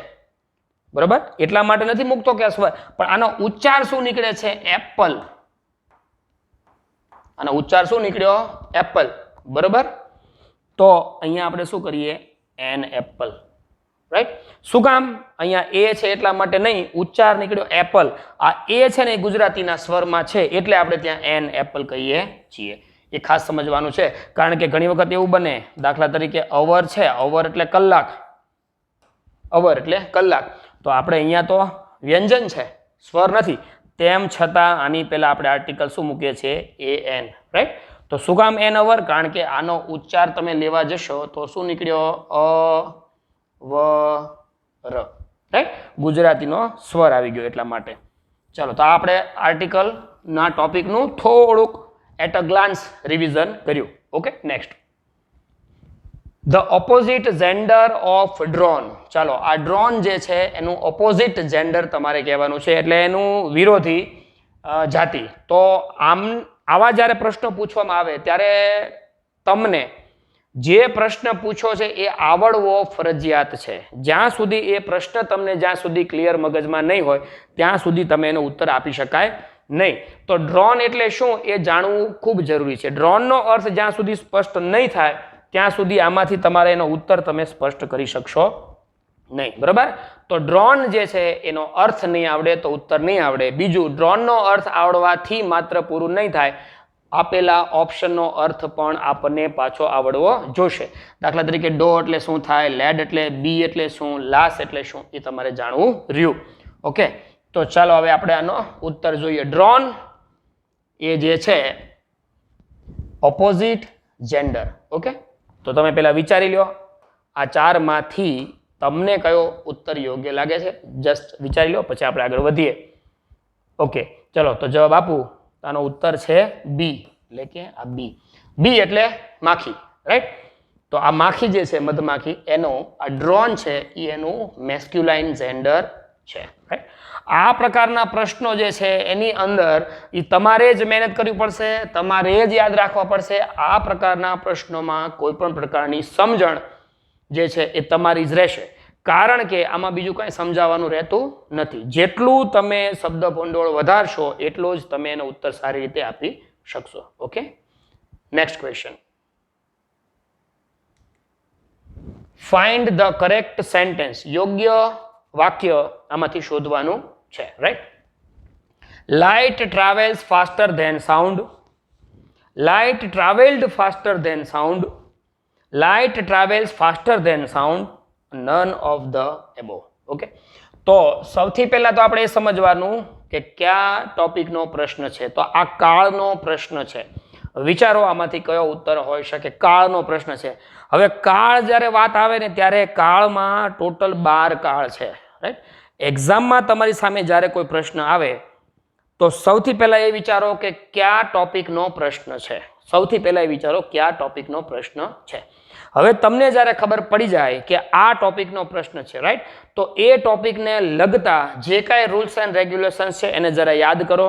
બરાબર. એટલા માટે નથી મૂકતો કે આ સ્વર, પણ આનો ઉચ્ચાર શું નીકળે છે? એપલ. આનો ઉચ્ચાર શું નીકળ્યો? એપલ, બરાબર. તો અહીંયા આપણે શું કરીએ? An apple, right. શું કામ? અહીંયા એ છે એટલા માટે નહીં, ઉચ્ચાર નીકળ્યો એપલ. આ એ છે ને એ ગુજરાતીના સ્વરમાં છે એટલે આપણે ત્યાં એન એપલ કહીએ છીએ. એ ખાસ સમજવાનું છે, કારણ કે ઘણી વખત એવું બને, દાખલા તરીકે અવર છે, અવર એટલે કલાક, અવર એટલે કલાક, તો આપણે અહીંયા તો વ્યંજન છે, સ્વર નથી, તેમ છતાં આની પહેલા આપણે આર્ટિકલ શું મૂકીએ છીએ? A N, right. તો શું કામ એન અવર? કારણ કે આનો ઉચ્ચાર તમે લેવા જશો તો શું નીકળ્યો? અ, વ, ર, રાઈટ. ગુજરાતીનો સ્વર આવી ગયો એટલા માટે. ચાલો, તો આપણે આર્ટિકલના ટોપિકનું થોડુંક એટ અ ગ્લાન્સ રિવિઝન કર્યું. Okay, next. The opposite gender of drone. ચાલો, આ ડ્રોન જે છે એનું ઓપોઝિટ જેન્ડર તમારે કહેવાનું છે, એટલે એનું વિરોધી જાતિ. તો આવા જ્યારે પ્રશ્નો પૂછવામાં આવે ત્યારે તમને જે પ્રશ્ન પૂછો છે એ આવડવો ફરજિયાત છે. જ્યાં સુધી એ પ્રશ્ન તમને જ્યાં સુધી ક્લિયર મગજમાં નહીં હોય ત્યાં સુધી તમે એનો ઉત્તર આપી શકાય નહીં. તો ડ્રોન એટલે શું એ જાણવું ખૂબ જરૂરી છે. ડ્રોનનો અર્થ જ્યાં સુધી સ્પષ્ટ નહીં થાય ત્યાં સુધી આમાંથી તમારે એનો ઉત્તર તમે સ્પષ્ટ કરી શકશો નહીં. બરાબર? તો ડ્રોન જે છે એનો અર્થ નહીં આવડે તો ઉત્તર નહીં આવડે. બીજું, ડ્રોનનો અર્થ આવડવાથી માત્ર પૂરું નહીં થાય, આપેલા ઓપ્શનનો અર્થ પણ આપણને પાછો આવડવો જોશે. દાખલા તરીકે ડો એટલે શું થાય, લેડ એટલે, બી એટલે શું, લાસ એટલે શું, એ તમારે જાણવું રહ્યું. ઓકે, તો ચાલો હવે આપણે આનો ઉત્તર જોઈએ. ડ્રોન એ જે છે ઓપોઝિટ જેન્ડર. ઓકે, તો તમે પહેલા વિચારી લો આ ચારમાંથી તમને કયો ઉત્તર યોગ્ય લાગે છે. જસ્ટ વિચારી લો, પછી આપણે આગળ વધીએ. ઓકે, ચલો તો જવાબ આપું. આનો ઉત્તર છે બી, એટલે કે આ બી. બી એટલે માખી, રાઈટ? તો આ માખી જે છે, મધમાખી, એનો આ ડ્રોન છે એ એનું મેસ્ક્યુલાઇન જેન્ડર છે, રાઈટ? આ પ્રકારના પ્રશ્નો જે છે એની અંદર એ તમારે જ મહેનત કરવી પડશે, તમારે જ યાદ રાખવા પડશે. આ પ્રકારના પ્રશ્નોમાં કોઈ પણ પ્રકારની સમજણ જે છે એ તમારી જ રહેશે, કારણ કે આમાં બીજું કંઈ સમજાવવાનું રહેતું નથી. જેટલું તમે શબ્દ ભંડોળ વધારશો એટલો જ તમે એનો ઉત્તર સારી રીતે આપી શકશો. Okay, next question. Find the correct sentence. યોગ્ય વાક્ય આમાંથી શોધવાનું છે, right? Light travels faster than sound. Light travelled faster than sound. Light travels faster than sound. None of the above. Okay, તો સૌથી પહેલા તો આપણે એ સમજવાનું કે કયા ટોપિકનો પ્રશ્ન છે. તો આ કાળનો પ્રશ્ન છે. વિચારો આમાંથી કયો ઉત્તર હોઈ શકે. કાળનો પ્રશ્ન છે. હવે કાળ જ્યારે વાત આવે ને ત્યારે કાળમાં ટોટલ 12 કાળ છે, રાઈટ? એક્ઝામમાં તમારી સામે જ્યારે કોઈ પ્રશ્ન આવે તો સૌથી પહેલા એ વિચારો કે કયા ટોપિકનો પ્રશ્ન છે. સૌથી પહેલા એ વિચારો કયા ટોપિકનો પ્રશ્ન છે. હવે તમને જ્યારે ખબર પડી જાય કે આ ટોપિકનો પ્રશ્ન છે, રાઈટ, તો એ ટોપિકને લગતા જે કાંઈ રૂલ્સ એન્ડ રેગ્યુલેશન્સ છે એને જરા યાદ કરો.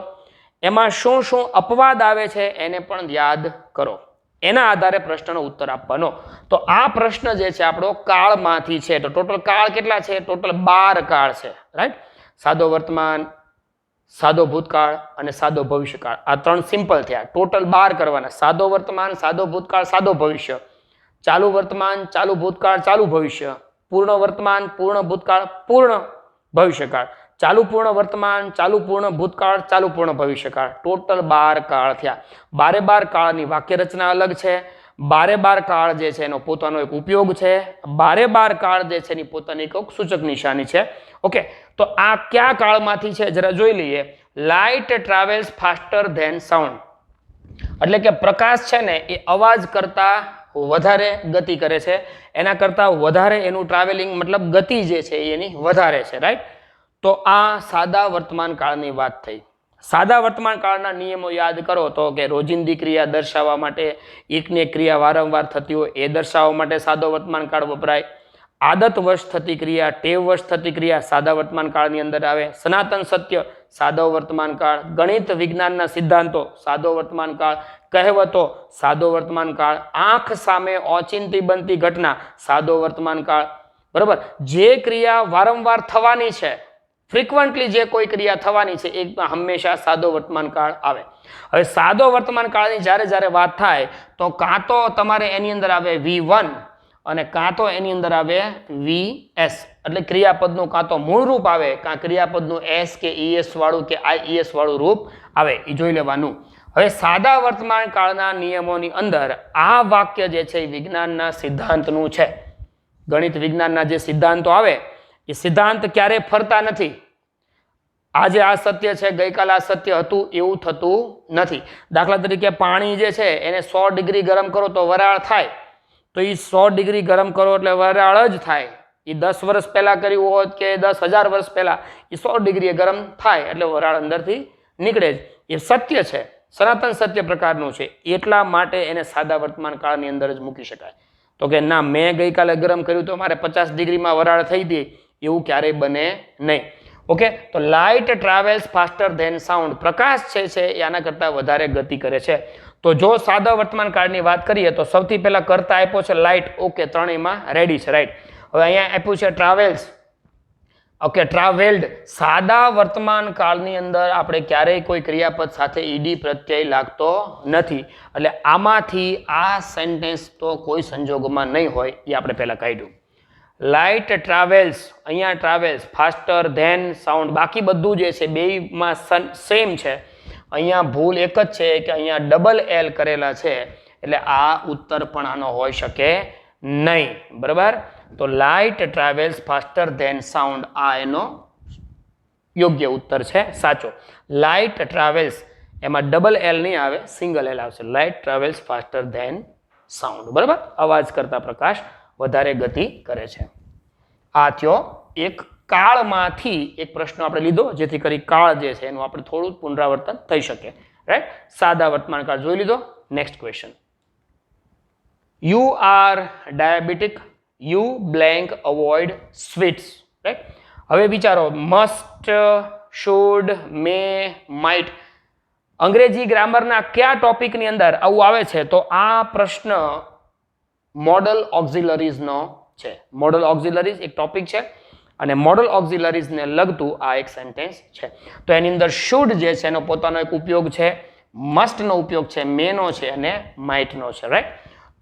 એમાં શું શું અપવાદ આવે છે એને પણ યાદ કરો. એના આધારે પ્રશ્નનો ઉત્તર આપવાનો. તો આ પ્રશ્ન જે છે આપણો કાળમાંથી છે. તો ટોટલ કાળ કેટલા છે? ટોટલ 12 કાળ છે, રાઈટ? સાદો વર્તમાન, સાદો ભૂતકાળ અને સાદો ભવિષ્યકાળ. આ 3 સિમ્પલ થયા. ટોટલ 12 કરવાના. સાદો વર્તમાન, સાદો ભૂતકાળ, સાદો ભવિષ્ય. ચાલુ વર્તમાન, ચાલુ ભૂતકાળ, ચાલુ ભવિષ્ય. પૂર્ણ વર્તમાન, પૂર્ણ ભૂતકાળ, પૂર્ણ ભવિષ્યકાળ. ચાલુ પૂર્ણ વર્તમાન, ચાલુ પૂર્ણ ભૂતકાળ, ચાલુ પૂર્ણ ભવિષ્યકાળ. ટોટલ 12 કાળ થયા. 12 કાળની વાક્ય રચના અલગ છે. 12 કાળ જે છે એનો પોતાનો એક ઉપયોગ છે. 12 કાળ જે છે એની પોતાની એક સૂચક નિશાની છે. ઓકે, તો આ કયા કાળમાંથી છે જરા જોઈ લઈએ. Light travels faster than sound, એટલે કે પ્રકાશ છે ને એ અવાજ કરતા વધારે ગતિ કરે છે. એના કરતા વધારે એનું ટ્રાવેલિંગ, મતલબ ગતિ જે છે એની વધારે છે, રાઈટ? તો આ સાદા વર્તમાન કાળની વાત થઈ. સાદા વર્તમાન કાળના નિયમો યાદ કરો તો કે રોજિંદી ક્રિયા દર્શાવવા માટે, એકની એક ક્રિયા વારંવાર થતી હોય એ દર્શાવવા માટે સાદો વર્તમાન કાળ વપરાય. આદતવશ થતી ક્રિયા, ટેવવશ થતી ક્રિયા સાદા વર્તમાન કાળની અંદર આવે. સનાતન સત્ય સાદો વર્તમાન કાળ. ગણિત વિજ્ઞાનના સિદ્ધાંતો સાદો વર્તમાન કાળ. કહેવતો સાદો વર્તમાન કાળ. આંખ સામે ઓચિંતી બનતી ઘટના સાદો વર્તમાન કાળ. બરાબર? જે ક્રિયા વારંવાર થવાની છે, ફ્રિકવન્ટલી જે કોઈ ક્રિયા થવાની છે એ હંમેશા સાદો વર્તમાન કાળ આવે. હવે સાદો વર્તમાન કાળની જ્યારે વાત થાય તો કાં તો તમારે એની અંદર આવે V1 અને કાં તો એની અંદર આવે VS, એટલે ક્રિયાપદનું કાં તો મૂળ રૂપ આવે કાં ક્રિયાપદનું S કે ES વાળું કે IES વાળું રૂપ આવે. એ જોઈ લેવાનું. હવે સાદા વર્તમાન કાળના નિયમોની અંદર આ વાક્ય જે છે એ વિજ્ઞાનના સિદ્ધાંતનું છે. ગણિત વિજ્ઞાનના જે સિદ્ધાંતો આવે એ સિદ્ધાંત ક્યારે ફરતા નથી. આજે આ સત્ય છે, ગઈકાલે આ સત્ય હતું એવું થતું નથી. દાખલા તરીકે પાણી જે છે એને 100 ડિગ્રી ગરમ કરો તો વરાળ થાય, તો એ 100 ડિગ્રી ગરમ કરો એટલે વરાળ જ થાય. એ 10 વર્ષ પહેલા કર્યું હોત કે 10,000 વર્ષ પહેલા, એ 100 ડિગ્રી ગરમ થાય એટલે વરાળ અંદરથી નીકળે જ. એ સત્ય છે, સનાતન સત્ય પ્રકારનું છે. એટલા માટે એને સાદા વર્તમાન કાળની અંદર જ મૂકી શકાય. તો કે ના, મેં ગઈકાલે ગરમ કર્યું તો મારે 50 ડિગ્રીમાં વરાળ થઈ હતી, એવું ક્યારેય બને નહીં. ઓકે, તો light travels faster than sound. પ્રકાશ છે એ આના કરતાં વધારે ગતિ કરે છે. તો જો સાદા વર્તમાન કાળની વાત કરીએ તો સૌથી પહેલા કરતા આપ્યો છે લાઇટ. ઓકે, ત્રણેયમાં રેડી છે, રાઈટ. હવે અહીંયા આપ્યું છે ટ્રાવેલ્સ. Okay, travelled. સાદા વર્તમાન કાળની અંદર આપણે ક્યારેય કોઈ ક્રિયાપદ સાથે ઈડી પ્રત્યય લાગતો નથી, એટલે આમાંથી આ સેન્ટેન્સ તો કોઈ સંજોગોમાં નહીં હોય, એ આપણે પહેલા કાઢ્યું. લાઇટ ટ્રાવેલ્સ, અહીંયા ટ્રાવેલ્સ ફાસ્ટર ધેન સાઉન્ડ. બાકી બધું જે છે બેયમાં સેમ છે. અહીંયા ભૂલ એક જ છે કે અહીંયા ડબલ એલ કરેલા છે, એટલે આ ઉત્તર પણ આનો હોઈ શકે નહીં. બરાબર, તો light travels faster than sound, આ એનો યોગ્ય ઉત્તર છે, સાચો. લાઇટ ટ્રાવેલ્સ, એમાં ડબલ એલ નહીં આવે, સિંગલ એલ આવશે. Light travels faster than sound. બરાબર, અવાજ કરતા પ્રકાશ વધારે ગતિ કરે છે. આ થયો એક કાળમાંથી એક પ્રશ્ન આપણે લીધો, જેથી કરી કાળ જે છે એનું આપણે થોડું પુનરાવર્તન થઈ શકે, રાઈટ. સાદા વર્તમાન કાળ જોઈ લીધો. Next question. You are diabetic, you blank avoid sweets, right. હવે વિચારો, મસ્ટ, શુડ, મે, માઇટ, અંગ્રેજી ગ્રામરના કયા ટોપિકની અંદર આવું આવે છે? તો આ પ્રશ્ન મોડલ ઓક્ઝિલરીઝનો છે. મોડલ ઓક્ઝિલરીઝ એક ટોપિક છે અને મોડલ ઓક્ઝિલરીઝને લગતું આ એક સેન્ટેન્સ છે. તો એની અંદર શુડ જે છે એનો પોતાનો એક ઉપયોગ છે, મસ્ટનો ઉપયોગ છે, મેનો છે અને માઇટનો છે, રાઈટ.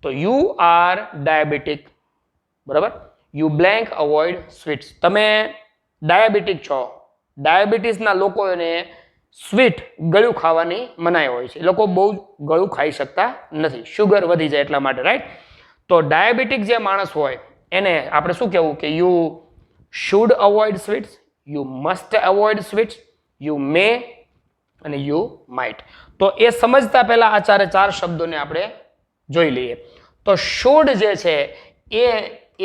તો યુ આર ડાયાબિટીક, બરાબર. You blank avoid sweets. તમે ડાયાબિટીક છો. ડાયાબિટીસના લોકોને સ્વીટ, ગળ્યું ખાવાની મનાઈ હોય છે. એ લોકો બહુ ગળ્યું ખાઈ શકતા નથી, શુગર વધી જાય એટલા માટે, રાઈટ. તો ડાયાબિટીક જે માણસ હોય એને આપણે શું કહેવું કે you should avoid sweets, you must avoid sweets, you may અને યુ માઇટ. તો એ સમજતા પહેલા આ ચાર શબ્દોને આપણે જોઈ લઈએ. તો શુડ જે છે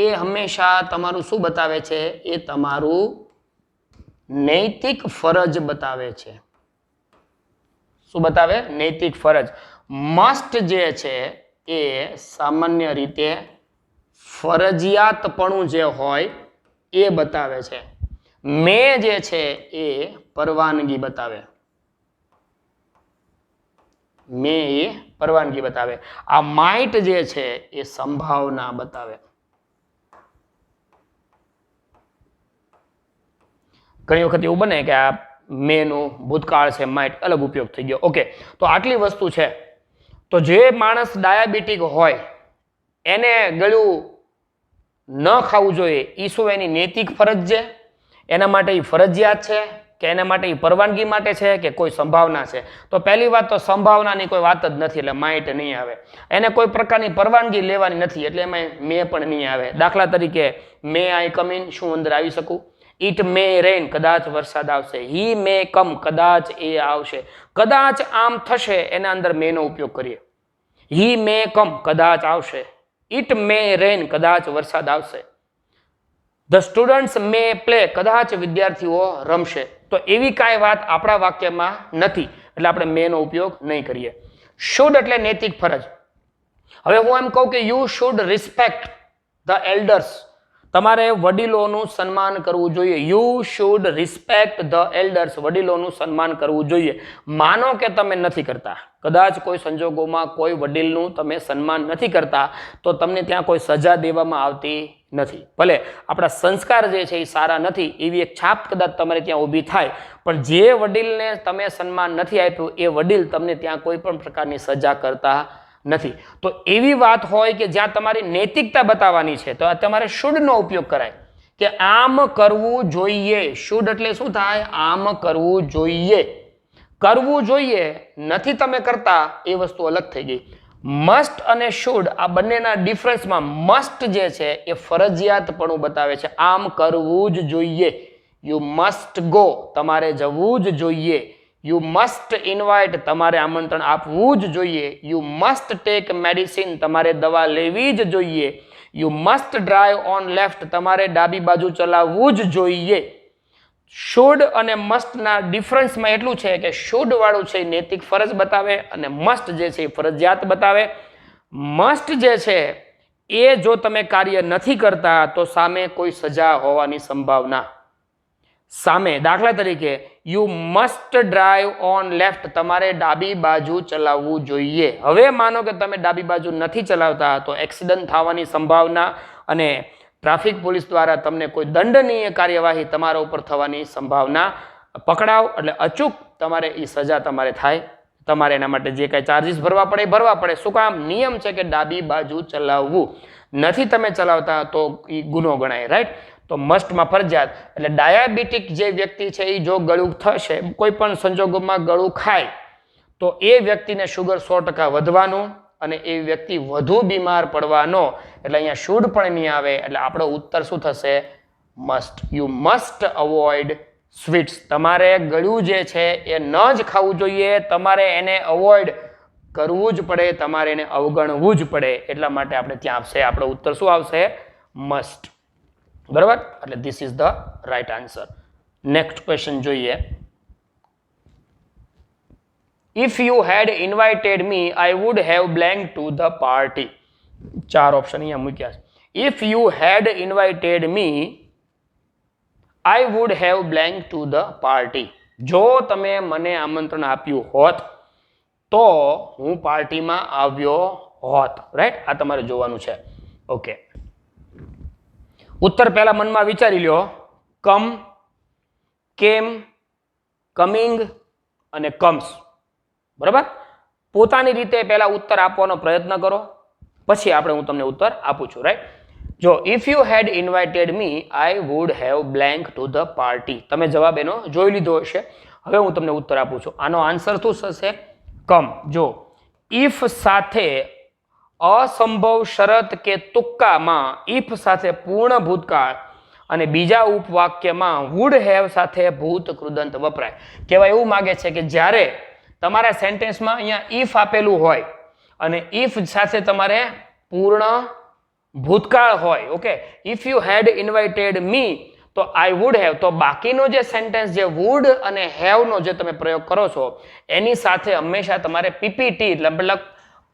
એ હંમેશા તમારું શું બતાવે છે? એ તમારું નૈતિક ફરજ બતાવે છે. શું બતાવે? નૈતિક ફરજ. મસ્ટ જે છે એ સામાન્ય રીતે ફરજિયાતપણું જે હોય એ બતાવે છે. મે જે છે એ પરવાનગી બતાવે. મે એ પરવાનગી બતાવે. આ માઇટ જે છે એ સંભાવના બતાવે. ઘણી વખત એવું બને કે આ મેનું ભૂતકાળ છે, માઇટ અલગ ઉપયોગ થઈ ગયો. ઓકે, તો આટલી વસ્તુ છે. તો જે માણસ ડાયાબિટીક હોય એને ગળ્યું ન ખાવું જોઈએ, એ શું એની નૈતિક ફરજ છે? એના માટે એ ફરજિયાત છે કે એના માટે એ પરવાનગી માટે છે કે કોઈ સંભાવના છે? તો પહેલી વાત તો સંભાવનાની કોઈ વાત જ નથી, એટલે માઇટ નહીં આવે. એને કોઈ પ્રકારની પરવાનગી લેવાની નથી, એટલે એમાં મે પણ નહીં આવે. દાખલા તરીકે મે આઈ કમ ઇન, શું અંદર આવી શકું? ઇટ મે રેન, કદાચ વરસાદ આવશે. હી મે કમ, કદાચ એ આવશે. કદાચ આમ થશે, એના અંદર મે નો ઉપયોગ કરીએ. હી મે કમ, કદાચ આવશે. ઇટ મે રેન, કદાચ વરસાદ આવશે. ધ સ્ટુડન્ટ્સ મે પ્લે, કદાચ વિદ્યાર્થીઓ રમશે. તો એવી કાંઈ વાત આપણા વાક્યમાં નથી, એટલે આપણે મે નો ઉપયોગ નહીં કરીએ. શુડ એટલે નૈતિક ફરજ. હવે હું એમ કહું કે you should respect the elders, તમારે વડીલોનું સન્માન કરવું જોઈએ. You should respect the elders, વડીલોનું સન્માન કરવું જોઈએ. માનો કે તમે નથી કરતા, કદાચ કોઈ સંજોગોમાં કોઈ વડીલનું તમે સન્માન નથી કરતા, તો તમને ત્યાં કોઈ સજા દેવામાં આવતી નથી. ભલે આપણા સંસ્કાર જે છે એ સારા નથી, એવી એક છાપ કદાચ તમારે ત્યાં ઊભી થાય, પણ જે વડીલને તમે સન્માન નથી આપ્યું એ વડીલ તમને ત્યાં કોઈ પણ પ્રકારની સજા કરતા નથી. તો એવી વાત હોય કે જ્યાં તમારી નૈતિકતા બતાવવાની છે, તો તમારે શુડનો ઉપયોગ કરાય કે આમ કરવું જોઈએ. શુડ એટલે શું થાય? આમ કરવું જોઈએ. કરવું જોઈએ, નથી તમે કરતા, એ વસ્તુ અલગ થઈ ગઈ. મસ્ટ અને શુડ આ બંનેના ડિફરન્સમાં મસ્ટ જે છે એ ફરજિયાતપણું બતાવે છે. આમ કરવું જ જોઈએ. યુ મસ્ટ ગો, તમારે જવું જ જોઈએ. યુ મસ્ટ ઇન્વાઇટ, તમારે આમંત્રણ આપવું જ જોઈએ. યુ મસ્ટ ટેક મેડિસિન, તમારે દવા લેવી જ જોઈએ. You must drive on left, તમારે ડાબી બાજુ ચલાવવું જ જોઈએ. શુડ અને મસ્ટના ડિફરન્સમાં એટલું છે કે શુડ વાળું છે એ નૈતિક ફરજ બતાવે અને મસ્ટ જે છે એ ફરજિયાત બતાવે. મસ્ટ જે છે એ જો તમે કાર્ય નથી કરતા તો સામે કોઈ સજા હોવાની સંભાવના. સામે દાખલા તરીકે you must drive on left, તમારે ડાબી બાજુ ચલાવવું જોઈએ. હવે માનો કે તમે ડાબી બાજુ નથી ચલાવતા તો એક્સિડન્ટ થવાની સંભાવના અને ટ્રાફિક પોલીસ દ્વારા તમને કોઈ દંડનીય કાર્યવાહી તમારા ઉપર થવાની સંભાવના, પકડાવ એટલે અચૂક તમારે એ સજા તમારે થાય. તમારે એના માટે જે કાંઈ ચાર્જીસ ભરવા પડે ભરવા પડે. શું કામ? નિયમ છે કે ડાબી બાજુ ચલાવવું. નથી તમે ચલાવતા તો એ ગુનો ગણાય. રાઈટ? તો મસ્ટમાં ફરજિયાત. એટલે ડાયાબિટીક જે વ્યક્તિ છે એ જો ગળું થશે, કોઈ પણ સંજોગોમાં ગળું ખાય તો એ વ્યક્તિને શુગર 100% વધવાનું અને એ વ્યક્તિ વધુ બીમાર પડવાનો. એટલે અહીંયા શુડ પણ નહીં આવે. એટલે આપણો ઉત્તર શું થશે? Must. You must avoid sweets. તમારે ગળ્યું જે છે એ ન જ ખાવું જોઈએ. તમારે એને અવોઇડ કરવું જ પડે. તમારે એને અવગણવું જ પડે. એટલા માટે આપણે ત્યાં આવશે, આપણો ઉત્તર શું આવશે? મસ્ટ. બરાબર? એટલે this is the right answer. Next question જોઈએ. If you had invited me, I would have blank to the party. 4 option અહીંયા મૂક્યા છે. If you had invited me, I would have blank to the party. જો તમે મને આમંત્રણ આપ્યું હોત તો હું પાર્ટીમાં આવ્યો હોત. રાઈટ? આ તમારે જોવાનું છે. ઓકે, ઉત્તર પહેલા મનમાં વિચારી લ્યો. કમ, કેમ, કમિંગ અને કમ્સ. બરાબર? પોતાની રીતે પહેલા ઉત્તર આપવાનો પ્રયત્ન કરો, પછી આપણે હું તમને ઉત્તર આપું છું. રાઈટ? જો if you had invited me I would have blank to the party. તમે જવાબ એનો જોઈ લીધો હશે. હવે હું તમને ઉત્તર આપું છું. આનો આન્સર શું થશે? કમ. જો ઇફ સાથે અસંભવ શરત કે તુક્કામાં ઇફ સાથે પૂર્ણ ભૂતકાળ અને બીજા ઉપવાક્યમાં વુડ હેવ સાથે ભૂત કૃદંત વપરાય. કહેવાય એવું માગે છે કે જ્યારે તમારા સેન્ટેન્સમાં અહીંયા ઇફ આપેલું હોય અને ઇફ સાથે તમારે પૂર્ણ ભૂતકાળ હોય. Okay, if you had invited me તો આઈ વુડ હેવ, તો બાકીનો જે સેન્ટેન્સ જે વુડ અને હેવનો જે તમે પ્રયોગ કરો છો એની સાથે હંમેશા તમારે પીપીટી મતલબ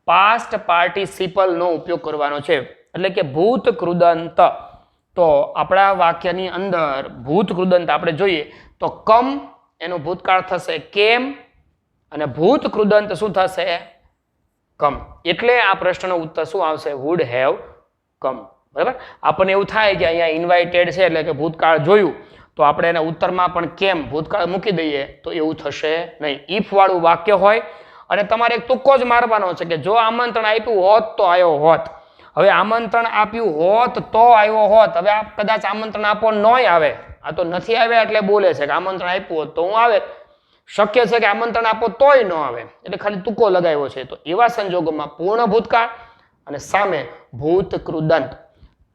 પાસ્ટ પાર્ટિસિપલનો ઉપયોગ કરવાનો છે. એટલે કે ભૂત કૃદંત. તો આપણા વાક્યની અંદર ભૂત કૃદંત આપણે જોઈએ તો કમ એનો ભૂતકાળ થશે કેમ અને ભૂત કૃદંત શું થશે? કમ. એટલે આ પ્રશ્નનો ઉત્તર શું આવશે? Would have come. બરાબર? આપણને એવું થાય કે અહીંયા ઇન્વાઇટેડ છે એટલે કે ભૂતકાળ જોયું તો આપણે એના ઉત્તરમાં પણ કેમ ભૂતકાળ મૂકી દઈએ તો એવું થશે નહીં. ઇફ વાળું વાક્ય હોય અને તમારે એક તુક્કો જ મારવાનો છે કે જો આમંત્રણ આપ્યું હોત તો આવ્યો હોત. હવે આમંત્રણ આપ્યું હોત તો આવ્યો હોત. હવે આપ કદાચ આમંત્રણ આપો નોય આવે. આ તો નથી આવ્યા એટલે બોલે છે કે આમંત્રણ આપ્યું હોત તો હું આવે. શક્ય છે કે આમંત્રણ આપો તોય ન આવે એટલે ખાલી તુક્કો લગાવ્યો છે. તો એવા સંજોગોમાં પૂર્ણ ભૂતકાળ અને સામે ભૂત કૃદંત.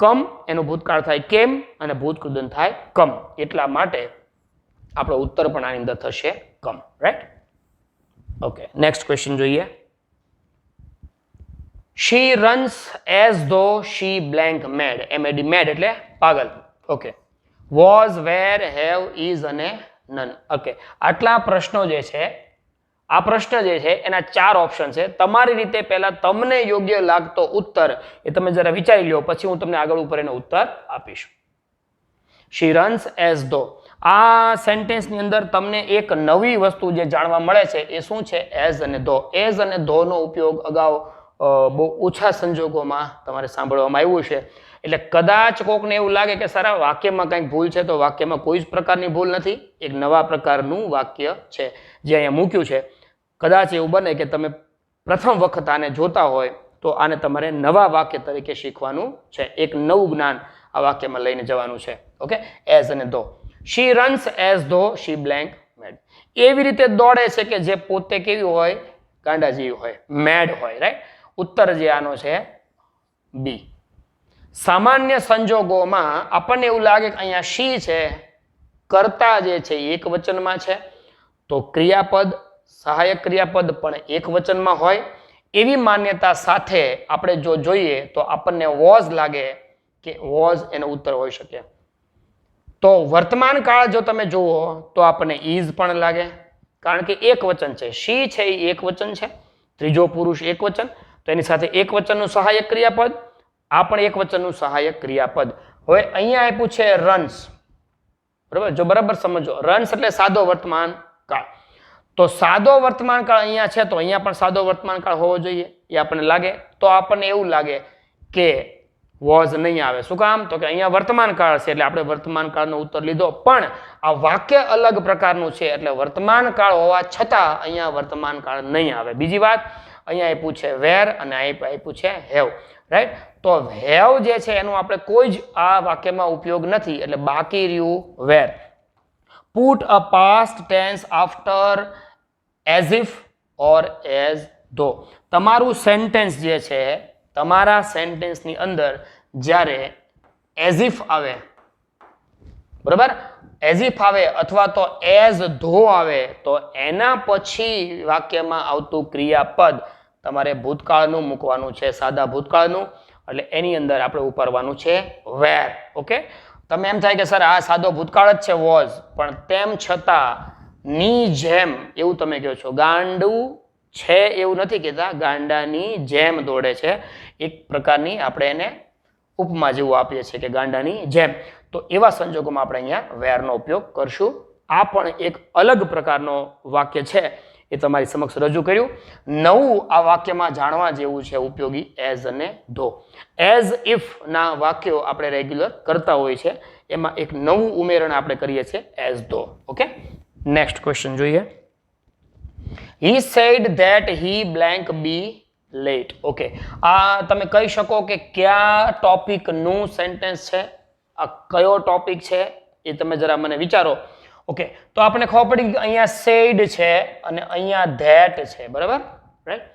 કમ એનો ભૂતકાળ થાય કેમ અને ભૂત કૃદંત થાય કમ. એટલા માટે આપણો ઉત્તર પણ આની અંદર થશે કમ. રાઈટ? ઓકે, નેક્સ્ટ ક્વેશ્ચન જોઈએ. She runs as though she blank mad. MAD mad એટલે પાગલ. Okay, was, where, have, is અને none. ઓકે, આટલા પ્રશ્નો જે છે આ પ્રશ્ન જે છે એના 4 ઓપ્શન છે. તમારી રીતે પહેલા તમને યોગ્ય લાગતો ઉત્તર એ તમે જરા વિચારી લો, પછી હું તમને આગળ ઉપર એનો ઉત્તર આપીશ. She runs as though. આ સેન્ટેન્સની અંદર તમને એક નવી વસ્તુ જે જાણવા મળે છે એ શું છે? એઝ અને ધો. એઝ અને ધોનો ઉપયોગ અગાઉ બહુ ઓછા સંજોગોમાં તમારે સાંભળવામાં આવ્યું છે. એટલે કદાચ કોકને એવું લાગે કે સારા વાક્યમાં કંઈક ભૂલ છે તો વાક્યમાં કોઈ જ પ્રકારની ભૂલ નથી. એક નવા પ્રકારનું વાક્ય છે જે અહીંયા મૂક્યું છે. કદાચ એવું બને કે તમે પ્રથમ વખત આને જોતા હોય તો આને તમારે નવા વાક્ય તરીકે શીખવાનું છે. એક નવું જ્ઞાન આ વાક્યમાં લઈને જવાનું છે. ઓકે, એઝ અને ધો. She runs as though she blank mad. એવી રીતે દોડે છે કે જે પોતે કેવી હોય? ગાંડા જેવી હોય, મેડ હોય. રાઈટ? ઉત્તર જે આનો છે બી. સામાન્ય સંજોગોમાં આપણને એવું લાગે કે અહીંયા શી છે, કર્તા જે છે એક વચનમાં છે તો ક્રિયાપદ સહાયક ક્રિયાપદ પણ એક વચનમાં હોય. એવી માન્યતા સાથે આપણે જો જોઈએ તો આપણને વોઝ લાગે કે વોઝ એનો ઉત્તર હોઈ શકે. તો વર્તમાન કાળ જો તમે જુઓ તો આપણને ઇઝ પણ લાગે કારણ કે એક વચન છે. શી છે એ એક વચન છે, ત્રીજો પુરુષ એક વચન, તો એની સાથે એક વચનનું સહાયક ક્રિયાપદ, આ પણ એક વચનનું સહાયક ક્રિયાપદ. હવે અહીંયા આપ્યું છે રન્સ. બરાબર, જો બરાબર સમજો, રન્સ એટલે સાદો વર્તમાન કાળ. તો સાદો વર્તમાન કાળ અહીંયા છે તો અહીંયા પણ સાદો વર્તમાન કાળ હોવો જોઈએ, એ આપણને લાગે. તો આપણને એવું લાગે કે વોઝ નહીં આવે. શું કામ? તો કે અહીંયા વર્તમાન કાળ છે એટલે આપણે વર્તમાન કાળનો ઉત્તર લીધો. પણ આ વાક્ય અલગ પ્રકારનું છે એટલે વર્તમાન કાળ હોવા છતાં અહીંયા વર્તમાન કાળ નહીં આવે. બીજી વાત, અહીંયા આપ્યું છે વેર અને આપ્યું છે હેવ, રાઈટ? તો હેવ જે છે એનો આપણે કોઈ જ આ વાક્યમાં ઉપયોગ નથી એટલે બાકી રહ્યું વેર. Put a past tense after as if or as though. તમારું સેન્ટેન્સ જે છે, તમારા સેન્ટેન્સની અંદર જ્યારે as if આવે, બરાબર, as if આવે અથવા તો as though આવે તો એના પછી વાક્યમાં આવતું ક્રિયાપદ તમારે ભૂતકાળનું મૂકવાનું છે, સાદા ભૂતકાળનું. એટલે એની અંદર આપણે ઉપાડવાનું છે વેર. ઓકે, તમે એમ થાય કે સર આ સાદો ભૂતકાળ જ છે વોઝ, પણ તેમ છતાં ની જેમ એવું તમે કહો છો. ગાંડું છે એવું નથી કહેતા, ગાંડાની જેમ દોડે છે. એક પ્રકારની આપણે એને ઉપમા જેવું આપીએ છીએ કે ગાંડાની જેમ. તો એવા સંજોગોમાં આપણે અહીંયા વેરનો ઉપયોગ કરશું. આ પણ એક અલગ પ્રકારનો વાક્ય છે, એ તમારી સમક્ષ રજૂ કર્યું. નવું આ વાક્યમાં જાણવા જેવું છે ઉપયોગી એઝ અને ધો. એઝ ઇફ ના વાક્યો આપણે રેગ્યુલર કરતા હોય છે, એમાં એક નવું ઉમેરણ આપણે કરીએ છીએ એઝ ધો. ઓકે, નેક્સ્ટ ક્વેશ્ચન જોઈએ. He said that he blank be late. Okay, આ તમે કહી શકો કે કયા ટોપિકનું સેન્ટેન્સ છે, આ કયો ટોપિક છે એ તમે જરા મને વિચારો. ઓકે, તો આપણે ખબર પડી કે અહીંયા સેડ છે અને અહીંયા ધેટ છે, બરાબર, રાઈટ?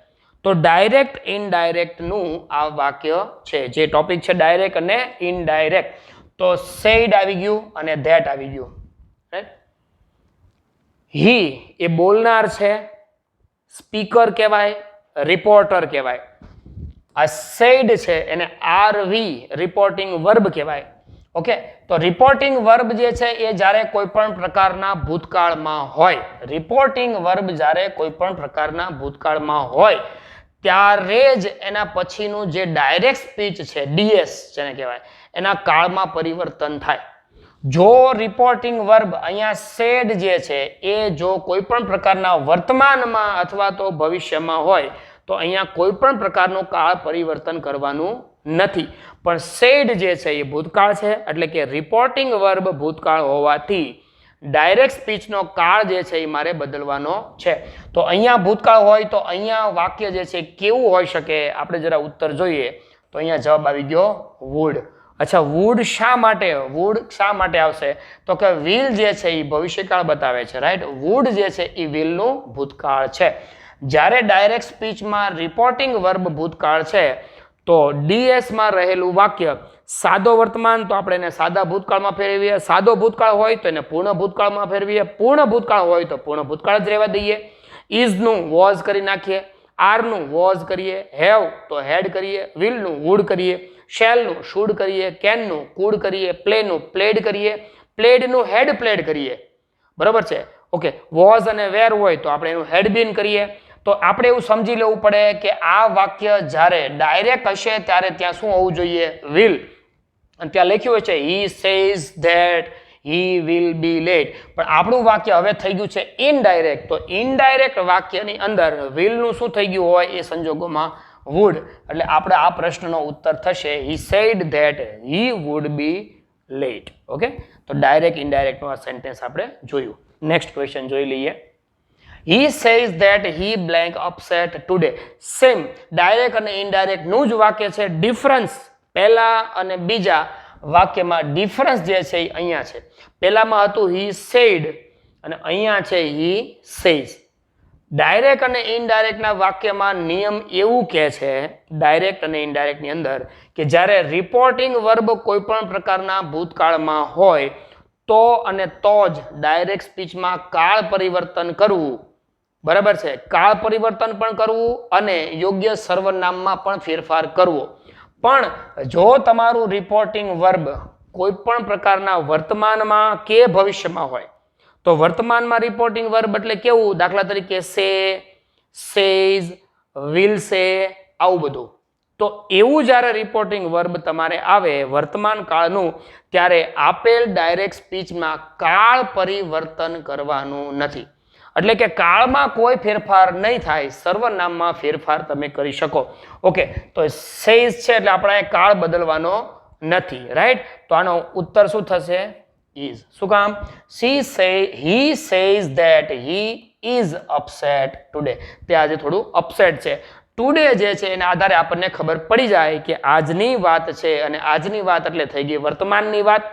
તો ડાયરેક્ટ ઇનડાયરેક્ટ નું આ વાક્ય છે. જે ટોપિક છે ડાયરેક્ટ અને ઇનડાયરેક્ટ, તો સેડ આવી ગયું અને ધેટ આવી ગયું, રાઈટ? હી એ બોલનાર છે, સ્પીકર કહેવાય, રિપોર્ટર કહેવાય. આ સેડ છે એને આરવી રિપોર્ટિંગ વર્બ કહેવાય. ઓકે, તો રિપોર્ટિંગ વર્બ જે છે એ જ્યારે કોઈ પણ પ્રકારના ભૂતકાળમાં હોય, રિપોર્ટિંગ વર્બ જ્યારે કોઈ પણ પ્રકારના ભૂતકાળમાં હોય ત્યારે જ એના પછીનું જે ડાયરેક્ટ સ્પીચ છે, ડીએસ જેને કહેવાય, એના કાળમાં પરિવર્તન થાય. જો રિપોર્ટિંગ વર્બ અહીંયા સેડ જે છે એ જો કોઈ પણ પ્રકારના વર્તમાનમાં અથવા તો ભવિષ્યમાં હોય તો અહીંયા કોઈ પણ પ્રકારનું કાળ પરિવર્તન કરવાનું નથી. પણ સેડ જે છે એ ભૂતકાળ છે એટલે કે રિપોર્ટિંગ વર્બ ભૂતકાળ હોવાથી ડાયરેક્ટ સ્પીચનો કાળ જે છે એ મારે બદલવાનો છે. તો અહીંયા ભૂતકાળ હોય તો અહીંયા વાક્ય જે છે કેવું હોઈ શકે? આપણે જરા ઉત્તર જોઈએ તો અહીંયા જવાબ આવી ગયો વુડ. અચ્છા, વુડ શા માટે? વુડ શા માટે આવશે? તો કે વિલ જે છે એ ભવિષ્યકાળ બતાવે છે, રાઈટ? વુડ જે છે એ વિલનું ભૂતકાળ છે. જ્યારે ડાયરેક્ટ સ્પીચમાં રિપોર્ટિંગ વર્બ ભૂતકાળ છે તો ડીએસમાં રહેલું વાક્ય સાદો વર્તમાન તો આપણે એને સાદા ભૂતકાળમાં ફેરવીએ, સાદો ભૂતકાળ હોય તો એને પૂર્ણ ભૂતકાળમાં ફેરવીએ, પૂર્ણ ભૂતકાળ હોય તો પૂર્ણ ભૂતકાળ જ રહેવા દઈએ, ઇઝનું વોઝ કરી નાખીએ, આરનું વોઝ કરીએ, હેવ તો હેડ કરીએ, વિલનું વુડ કરીએ, શેલનું શુડ કરીએ, કેનનું કુડ કરીએ, પ્લેનું પ્લેડ કરીએ, પ્લેડનું હેડ પ્લેડ કરીએ, બરાબર છે? ઓકે, વોઝ અને વેર હોય તો આપણે એનું હેડ બીન કરીએ. તો આપણે એવું સમજી લેવું પડે કે આ વાક્ય જ્યારે ડાયરેક્ટ હશે ત્યારે ત્યાં શું હોવું જોઈએ? વિલ. અને ત્યાં લખ્યું હોય છે he says that he will be late. પણ આપણું વાક્ય હવે થઈ ગયું છે ઇનડાયરેક્ટ. તો ઇનડાયરેક્ટ વાક્યની અંદર વિલનું શું થઈ ગયું હોય એ સંજોગોમાં વુડ. એટલે આપણે આ પ્રશ્નનો ઉત્તર થશે he said that he would be late. Okay, તો ડાયરેક્ટ ઇનડાયરેક્ટનું આ સેન્ટેન્સ આપણે જોયું. નેક્સ્ટ ક્વેશ્ચન જોઈ લઈએ. He says that he blank upset today. Same direct અને ઇનડાયરેક્ટ નું જ વાક્ય છે. ડિફરન્સ પહેલા અને બીજા વાક્યમાં ડિફરન્સ જે છે એ અહીંયા છે. પહેલામાં હતું he said અને અહીંયા છે he says. ડાયરેક્ટ અને ઇનડાયરેક્ટના વાક્યમાં નિયમ એવું કહે છે, ડાયરેક્ટ અને ઇનડાયરેક્ટની અંદર, કે જ્યારે રિપોર્ટિંગ વર્બ કોઈ પણ પ્રકારના ભૂતકાળમાં હોય તો અને તો જ ડાયરેક્ટ સ્પીચમાં કાળ પરિવર્તન કરવું, બરાબર છે? કાળ પરિવર્તન પણ કરવું અને યોગ્ય સર્વનામમાં પણ ફેરફાર કરવો. પણ જો તમારું રિપોર્ટિંગ વર્બ કોઈ પણ પ્રકારના વર્તમાનમાં કે ભવિષ્યમાં હોય તો વર્તમાનમાં રિપોર્ટિંગ વર્બ એટલે કેવું? દાખલા તરીકે સે, સેઝ, વિલ સે, આવું બધું. તો એવું જ્યારે રિપોર્ટિંગ વર્બ તમારે આવે વર્તમાન કાળનું, ત્યારે આપેલ ડાયરેક્ટ સ્પીચમાં કાળ પરિવર્તન કરવાનું નથી. એટલે કે કાળમાં કોઈ ફેરફાર નહીં થાય, સર્વનામમાં ફેરફાર તમે કરી શકો. ઓકે, તો સેઝ છે એટલે આપણે કાળ બદલવાનો નથી. રાઈટ, તો આનો ઉત્તર શું થશે? ઇઝ. શું કામ? he says that he is upset today. તે આજે થોડું અપસેટ છે. ટુડે જે છે એના આધારે આપણને ખબર પડી જાય કે આજની વાત છે, અને આજની વાત એટલે થઈ ગઈ વર્તમાનની વાત.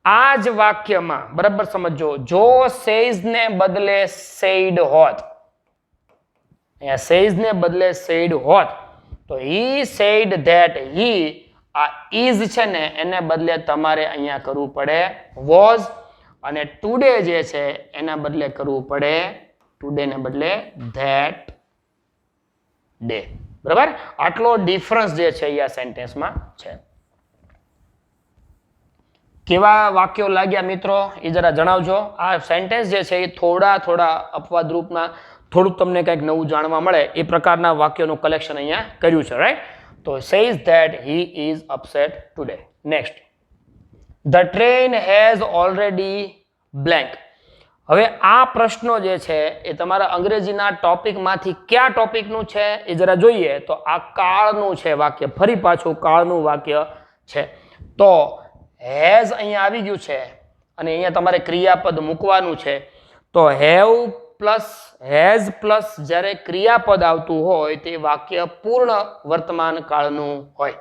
આ જ વાક્યમાં બરાબર સમજો, જો સેઝ ને બદલે સેડ હોત, અહીંયા સેઝ ને બદલે સેડ હોત, તો he said that he, આ is છે ને એને બદલે તમારે અહીંયા કરવું પડે was, અને ટુડે જે છે એના બદલે કરવું પડે ટુડે ને બદલે that day. બરાબર, આટલો ડિફરન્સ જે છે એ આ સેન્ટેન્સમાં છે. કેવા વાક્યો લાગ્યા મિત્રો એ જરા જણાવજો. આ સેન્ટેન્સ જે છે એ થોડા અપવાદરૂપના, થોડુંક તમને કંઈક નવું જાણવા મળે એ પ્રકારના વાક્યોનું કલેક્શન અહીંયા કર્યું છે. રાઈટ, તો says that he is upset today. Next, the train has already blank. હવે આ પ્રશ્નો જે છે એ તમારા અંગ્રેજીના ટોપિકમાંથી કયા ટોપિકનું છે એ જરા જોઈએ. તો આ કાળનું છે વાક્ય, ફરી પાછું કાળનું વાક્ય છે. તો હેઝ અહીંયા આવી ગયું છે, અને અહીંયા તમારે ક્રિયાપદ મૂકવાનું છે. તો હેવ પ્લસ હેઝ પ્લસ જ્યારે ક્રિયાપદ આવતું હોય તે વાક્ય પૂર્ણ વર્તમાન કાળનું હોય.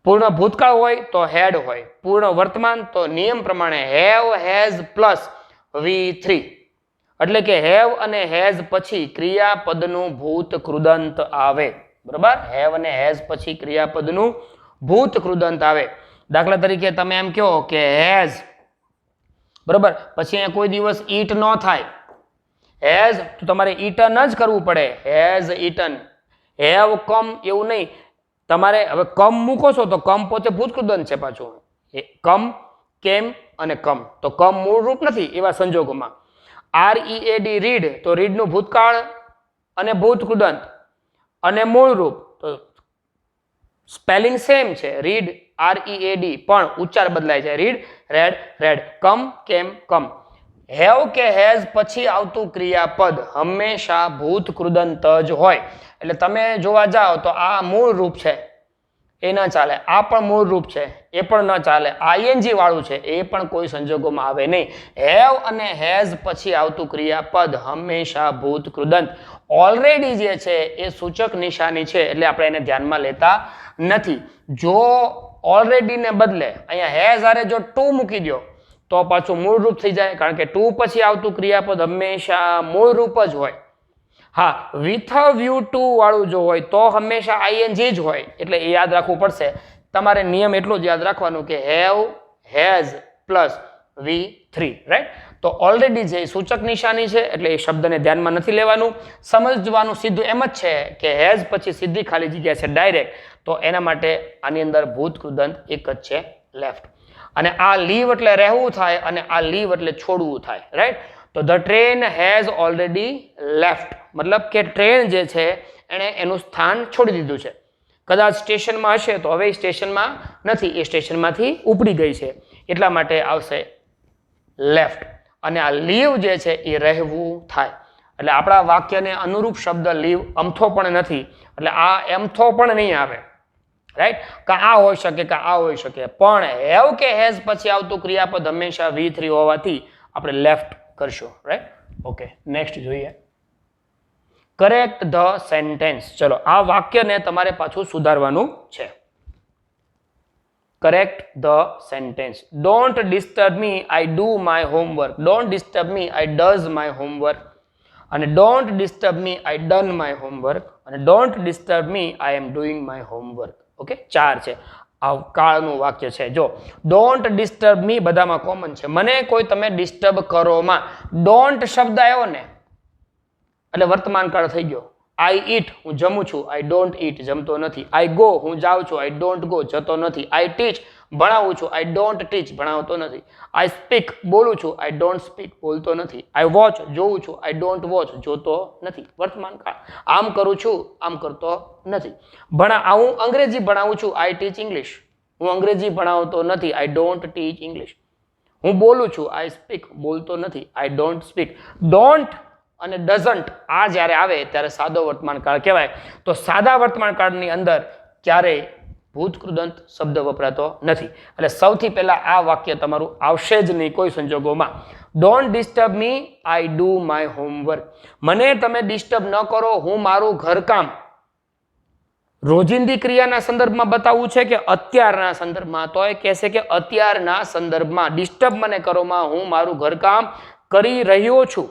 પૂર્ણ ભૂતકાળ હોય તો હેડ હોય, પૂર્ણ વર્તમાન તો નિયમ પ્રમાણે હેવ હેઝ પ્લસ V3. એટલે કે હેવ અને હેઝ પછી ક્રિયાપદનું ભૂત કૃદંત આવે. બરાબર, હેવ અને હેઝ પછી ક્રિયાપદનું ભૂત કૃદંત આવે. દાખલા તરીકે તમે એમ કહો કે હેઝ, બરાબર, પછી અહીંયા કોઈ દિવસ ઈટ ન થાય, હેઝ તો તમારે ઈટન જ કરવું પડે, હેઝ ઈટન. હેવ કમ એવું નહીં, તમારે હવે કમ મૂકો છો તો કમ પોતે ભૂતકૃદંત છે પાછું. કમ, કેમ અને કમ, તો કમ મૂળ રૂપ નથી એવા સંજોગોમાં. READ રીડ, તો રીડનું ભૂતકાળ અને ભૂતકૃદંત અને મૂળ રૂપ તો સ્પેલિંગ સેમ છે, રીડ READ, પણ ઉચ્ચાર બદલાય છે. Read, red, red. કમ, કેમ, કમ. હેવ કે હેઝ પછી આવતું ક્રિયાપદ હંમેશા ભૂતકૃદંત જ હોય. એટલે તમે જોવા જાઓ તો આ મૂળ રૂપ છે એ ન ચાલે, આ પણ મૂળ રૂપ છે એ પણ ન ચાલે, ING વાળું છે એ પણ કોઈ સંજોગોમાં આવે નહીં. હેવ અને હેઝ પછી આવતું ક્રિયાપદ હંમેશા ભૂતકૃદંત. ઓલરેડી જે છે એ સૂચક નિશાની છે એટલે આપણે એને ધ્યાનમાં લેતા નથી. જો ઓલરેડી ને બદલે અહીંયા હેઝ આરે જો ટુ મૂકી દો તો પાછું મૂળ રૂપ થઈ જાય, કારણ કે ટુ પછી આવતું ક્રિયાપદ હંમેશા મૂળ રૂપ જ હોય. હા, વિથ અ વ્યૂ ટુ વાળું જો હોય તો હંમેશા ING જ હોય, એટલે એ યાદ રાખવું પડશે. તમારે નિયમ એટલો જ યાદ રાખવાનું કે have has plus V3. Right, તો ઓલરેડી જે સૂચક નિશાની છે એટલે એ શબ્દને ધ્યાનમાં નથી લેવાનું. સમજવાનું સીધું એમ જ છે કે હેઝ પછી સીધી ખાલી જગ્યા છે ડાયરેક્ટ, તો એના માટે આની અંદર ભૂતકૃદંત એક જ છે, લેફ્ટ. અને આ લીવ એટલે રહેવું થાય, અને આ લીવ એટલે છોડવું થાય. રાઈટ, તો the train has already left, મતલબ કે ટ્રેન જે છે એણે એનું સ્થાન છોડી દીધું છે. કદાચ સ્ટેશનમાં હશે તો હવે સ્ટેશનમાં નથી, એ સ્ટેશનમાંથી ઉપડી ગઈ છે, એટલા માટે આવશે લેફ્ટ. અને આ લીવ જે છે એ રહેવું થાય. એટલે આપણા વાક્યને અનુરૂપ શબ્દ લીવ અમથો પણ નથી, એટલે આ એમથો પણ નહીં આવે. રાઈટ, કા આ હોઈ શકે કા આ હોઈ શકે, પણ હેવ કે હેઝ પછી આવતું ક્રિયાપદ હંમેશા V3 હોવાથી આપણે લેફ્ટ કરશું. રાઈટ, ઓકે, નેક્સ્ટ જોઈએ. Correct the sentence. ચલો, આ વાક્યને તમારે પાછું સુધારવાનું છે. Correct the sentence. Don't disturb me, I do my homework. Don't disturb me, I does my homework. અને don't disturb me, I done my homework. અને don't disturb me, I am doing my homework. Okay, 4 છે. આ કાળનું વાક્ય છે. જો don't disturb મી બધામાં common છે. મને કોઈ તમે ડિસ્ટર્બ કરો માં ડોન્ટ શબ્દ આવ્યો ને એટલે વર્તમાન કાળ થઈ ગયો. આઈ ઈટ, હું જમું છું, આઈ ડોન્ટ ઈટ, જમતો નથી. આઈ ગો, હું જાઉં છું, આઈ ડોન્ટ ગો, જતો નથી. આઈ ટીચ, ભણાવું છું, આઈ ડોન્ટ ટીચ, ભણાવતો નથી. આઈ સ્પીક, બોલું છું, આઈ ડોન્ટ સ્પીક, બોલતો નથી. આઈ વોચ, જોઉં છું, આઈ ડોન્ટ વોચ, જોતો નથી. વર્તમાન કાળ. આમ કરું છું, આમ કરતો નથી. હું અંગ્રેજી ભણાવું છું, આઈ ટીચ ઇંગ્લિશ. હું અંગ્રેજી ભણાવતો નથી, આઈ ડોન્ટ ટીચ ઇંગ્લિશ. હું બોલું છું, આઈ સ્પીક, બોલતો નથી, આઈ ડોન્ટ સ્પીક. ડોન્ટ અને ડઝન્ટ આ જ્યારે આવે ત્યારે સાદો વર્તમાન કાળ કહેવાય. તો સાદા વર્તમાન કાળની અંદર ક્યારેય ભૂત કૃદંત શબ્દ વપરાતો નથી. એટલે સૌથી પહેલા આ વાક્ય તમારું આવશે જ નહીં કોઈ સંજોગોમાં. Don't disturb me, I do my homework. મને તમે ડિસ્ટર્બ ન કરો, હું મારું ઘરકામ. રોજિંદી ક્રિયાના સંદર્ભમાં બતાવવું છે કે અત્યારના સંદર્ભમાં? તો એ કહેશે કે અત્યારના સંદર્ભમાં. ડિસ્ટર્બ મને કરોમાં હું મારું ઘરકામ કરી રહ્યો છું.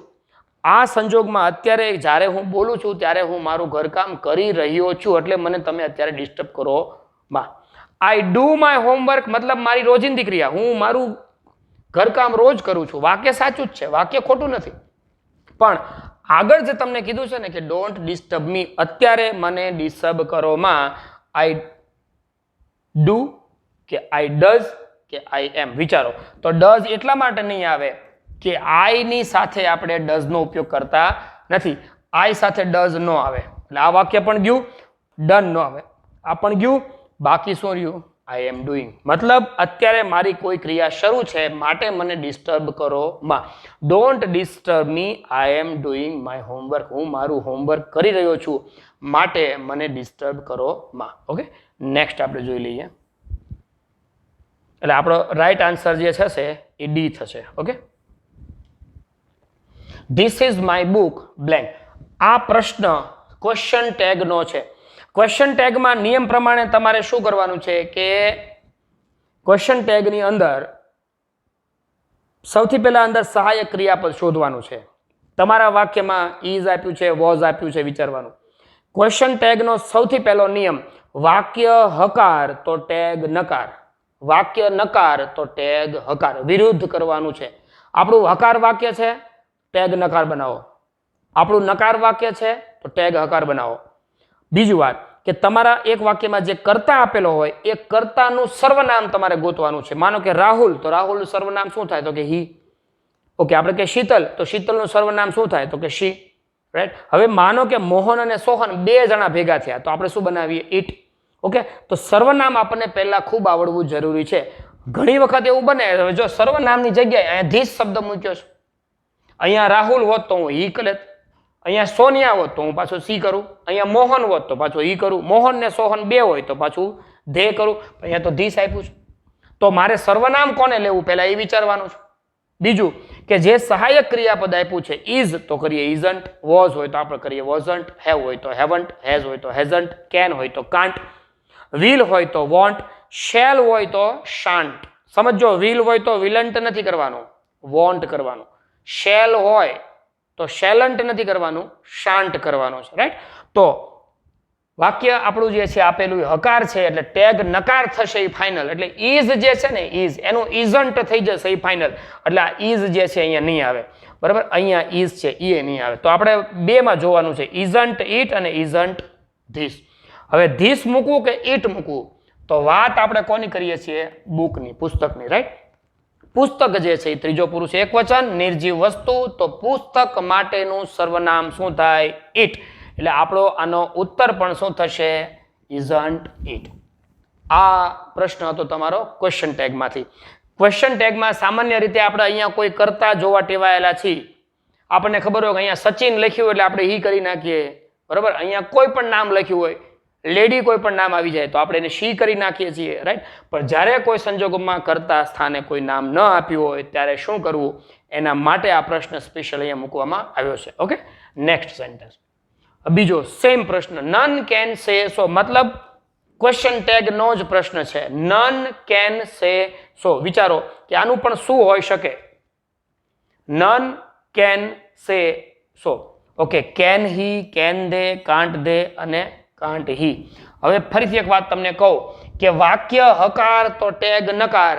આ સંજોગમાં અત્યારે જ્યારે હું બોલું છું ત્યારે હું મારું ઘરકામ કરી રહ્યો છું, એટલે મને તમે અત્યારે ડિસ્ટર્બ કરો માં. આઈ ડુ માય હોમવર્ક મતલબ મારી રોજિંદી ક્રિયા, હું મારું ઘરકામ રોજ કરું છું. વાક્ય સાચું જ છે, વાક્ય ખોટું નથી. પણ આગળ જે તમને કીધું છે ને કે ડોન્ટ ડિસ્ટર્બ મી, અત્યારે મને ડિસ્ટર્બ કરોમાં આઈ ડુ કે આઈ ડઝ કે આઈ એમ. વિચારો તો ડઝ એટલા માટે નહીં આવે કે આઈ ની સાથે આપણે ડઝ નો ઉપયોગ કરતા નથી. આઈ સાથે ડઝ નો આવે એટલે આ વાક્ય પણ ગયું, ડન નો આવે આ પણ ગયું. બાકી શું રહ્યું? આઈ એમ ડુઈંગ. મતલબ અત્યારે મારી કોઈ ક્રિયા શરૂ છે માટે મને ડિસ્ટર્બ કરો માં. Don't disturb me, I am doing my homework. હું મારું હોમવર્ક કરી રહ્યો છું માટે મને ડિસ્ટર્બ કરો માં. ઓકે, નેક્સ્ટ આપણે જોઈ લઈએ. એટલે આપણો રાઈટ આન્સર જે થશે એ ડી થશે. Okay, this is my book blank. આ પ્રશ્ન ક્વેશ્ચન ટેગ નો છે. ક્વેશ્ચન ટેગમાં નિયમ પ્રમાણે તમારે શું કરવાનું છે કે ક્વેશ્ચન ટેગની અંદર સૌથી પહેલા અંદર સહાયક ક્રિયાપદ શોધવાનું છે. તમારા વાક્યમાં ઇઝ આપ્યું છે, વોઝ આપ્યું છે, વિચારવાનું. ક્વેશ્ચન ટેગનો સૌથી પહેલો નિયમ, વાક્ય હકાર તો ટેગ નકાર, વાક્ય નકાર તો ટેગ હકાર. વિરુદ્ધ કરવાનું છે. આપણું હકાર વાક્ય છે, ટેગ નકાર બનાવો. આપણું નકાર વાક્ય છે તો ટેગ હકાર બનાવો. બીજી વાત કે તમારા એક વાક્યમાં જે કર્તા આપેલો હોય એ કર્તાનું સર્વનામ તમારે ગોતવાનું છે. માનો કે રાહુલ, તો રાહુલનું સર્વનામ શું થાય? તો કે હી. ઓકે, આપણે કે શીતલ, તો શીતલનું સર્વનામ શું થાય? તો કે શી. રાઈટ. હવે માનો કે મોહન અને સોહન બે જણા ભેગા થયા, તો આપણે શું બનાવીએ? ઇટ. ઓકે, તો સર્વનામ આપણને પહેલા ખૂબ આવડવું જરૂરી છે. ઘણી વખત એવું બને, જો સર્વનામની જગ્યાએ અહીંયા ધીસ શબ્દ મૂક્યો છે, અહીંયા રાહુલ હોત તો હું હી કરે, અહીંયા સોનિયા હોત તો હું પાછું સી કરું, અહીંયા મોહન હોત તો પાછું ઈ કરું, મોહન ને સોહન બે હોય તો પાછું ધે કરું, અહીંયા તો ધીસ આપ્યું છે. તો મારે સર્વનામ કોને લેવું પહેલા એ વિચારવાનું છે. બીજું કે જે સહાયક ક્રિયાપદ આપ્યું છે ઇઝ તો કરીએ ઇઝન્ટ, વોઝ હોય તો આપણે કરીએ વોઝન્ટ, હેવ હોય તો હેવન્ટ, હેઝ હોય તો હેઝન્ટ, કેન હોય તો કાન્ટ, વિલ હોય તો વોન્ટ, શેલ હોય તો શાન્ટ. સમજો, વિલ હોય તો વિલન્ટ નથી કરવાનું, વોન્ટ કરવાનું. શેલ હોય તો શેલન્ટ નથી કરવાનું, શાંત કરવાનું છે. રાઈટ. તો વાક્ય આપણું જે છે આપેલું હકાર છે એટલે ટેગ નકાર થશે એ ફાઇનલ. એટલે ઇઝ જે છે ને ઇઝ એનું ઇઝન્ટ થઈ જશે એ ફાઇનલ. એટલે આ ઇઝ જે છે અહીંયા નહીં આવે. બરાબર, અહીંયા ઇઝ છે એ નહીં આવે. તો આપણે બેમાં જોવાનું છે, ઇઝન્ટ ઇટ અને ઇઝન્ટ ધીસ. હવે ધીસ મૂકવું કે ઇટ મૂકવું, તો વાત આપણે કોની કરીએ છીએ? બુકની, પુસ્તકની. રાઈટ. પુસ્તક જે છે એ ત્રીજો પુરુષ એક વચન, નિર્જીવ વસ્તુ, તો પુસ્તક માટેનું સર્વનામ શું થાય? ઇટ. એટલે આપણો આનો ઉત્તર પણ શું થશે? Isn't it. આ પ્રશ્ન હતો તમારો ક્વેશ્ચન ટેગમાંથી. ક્વેશ્ચન ટેગમાં સામાન્ય રીતે આપણે અહીંયા કોઈ કરતા જોવા ટેવાયેલા છીએ. આપણને ખબર હોય કે અહીંયા સચિન લખ્યું એટલે આપણે હી કરી નાખીએ. બરાબર, અહીંયા કોઈ પણ નામ લખ્યું હોય, લેડી કોઈ પણ નામ આવી જાય તો આપણે એને શી કરી નાખીએ છીએ. રાઈટ. પણ જ્યારે કોઈ સંજોગોમાં કરતા સ્થાને કોઈ નામ ન આપ્યું હોય ત્યારે શું કરવું, એના માટે આ પ્રશ્ન સ્પેશિયલ અહીંયા મૂકવામાં આવ્યો છે. Okay, next sentence. બીજો સેમ પ્રશ્ન, નન કેન સે સો. મતલબ ક્વેશ્ચન ટેગ નો જ પ્રશ્ન છે. નન કેન સે સો. વિચારો કે આનું પણ શું હોઈ શકે? None can say so. Okay, can he, can they, can't they અને કાન્ટ હી. હવે ફરીથી એક વાત તમને કહું કે વાક્ય હકાર તો ટેગ નકાર,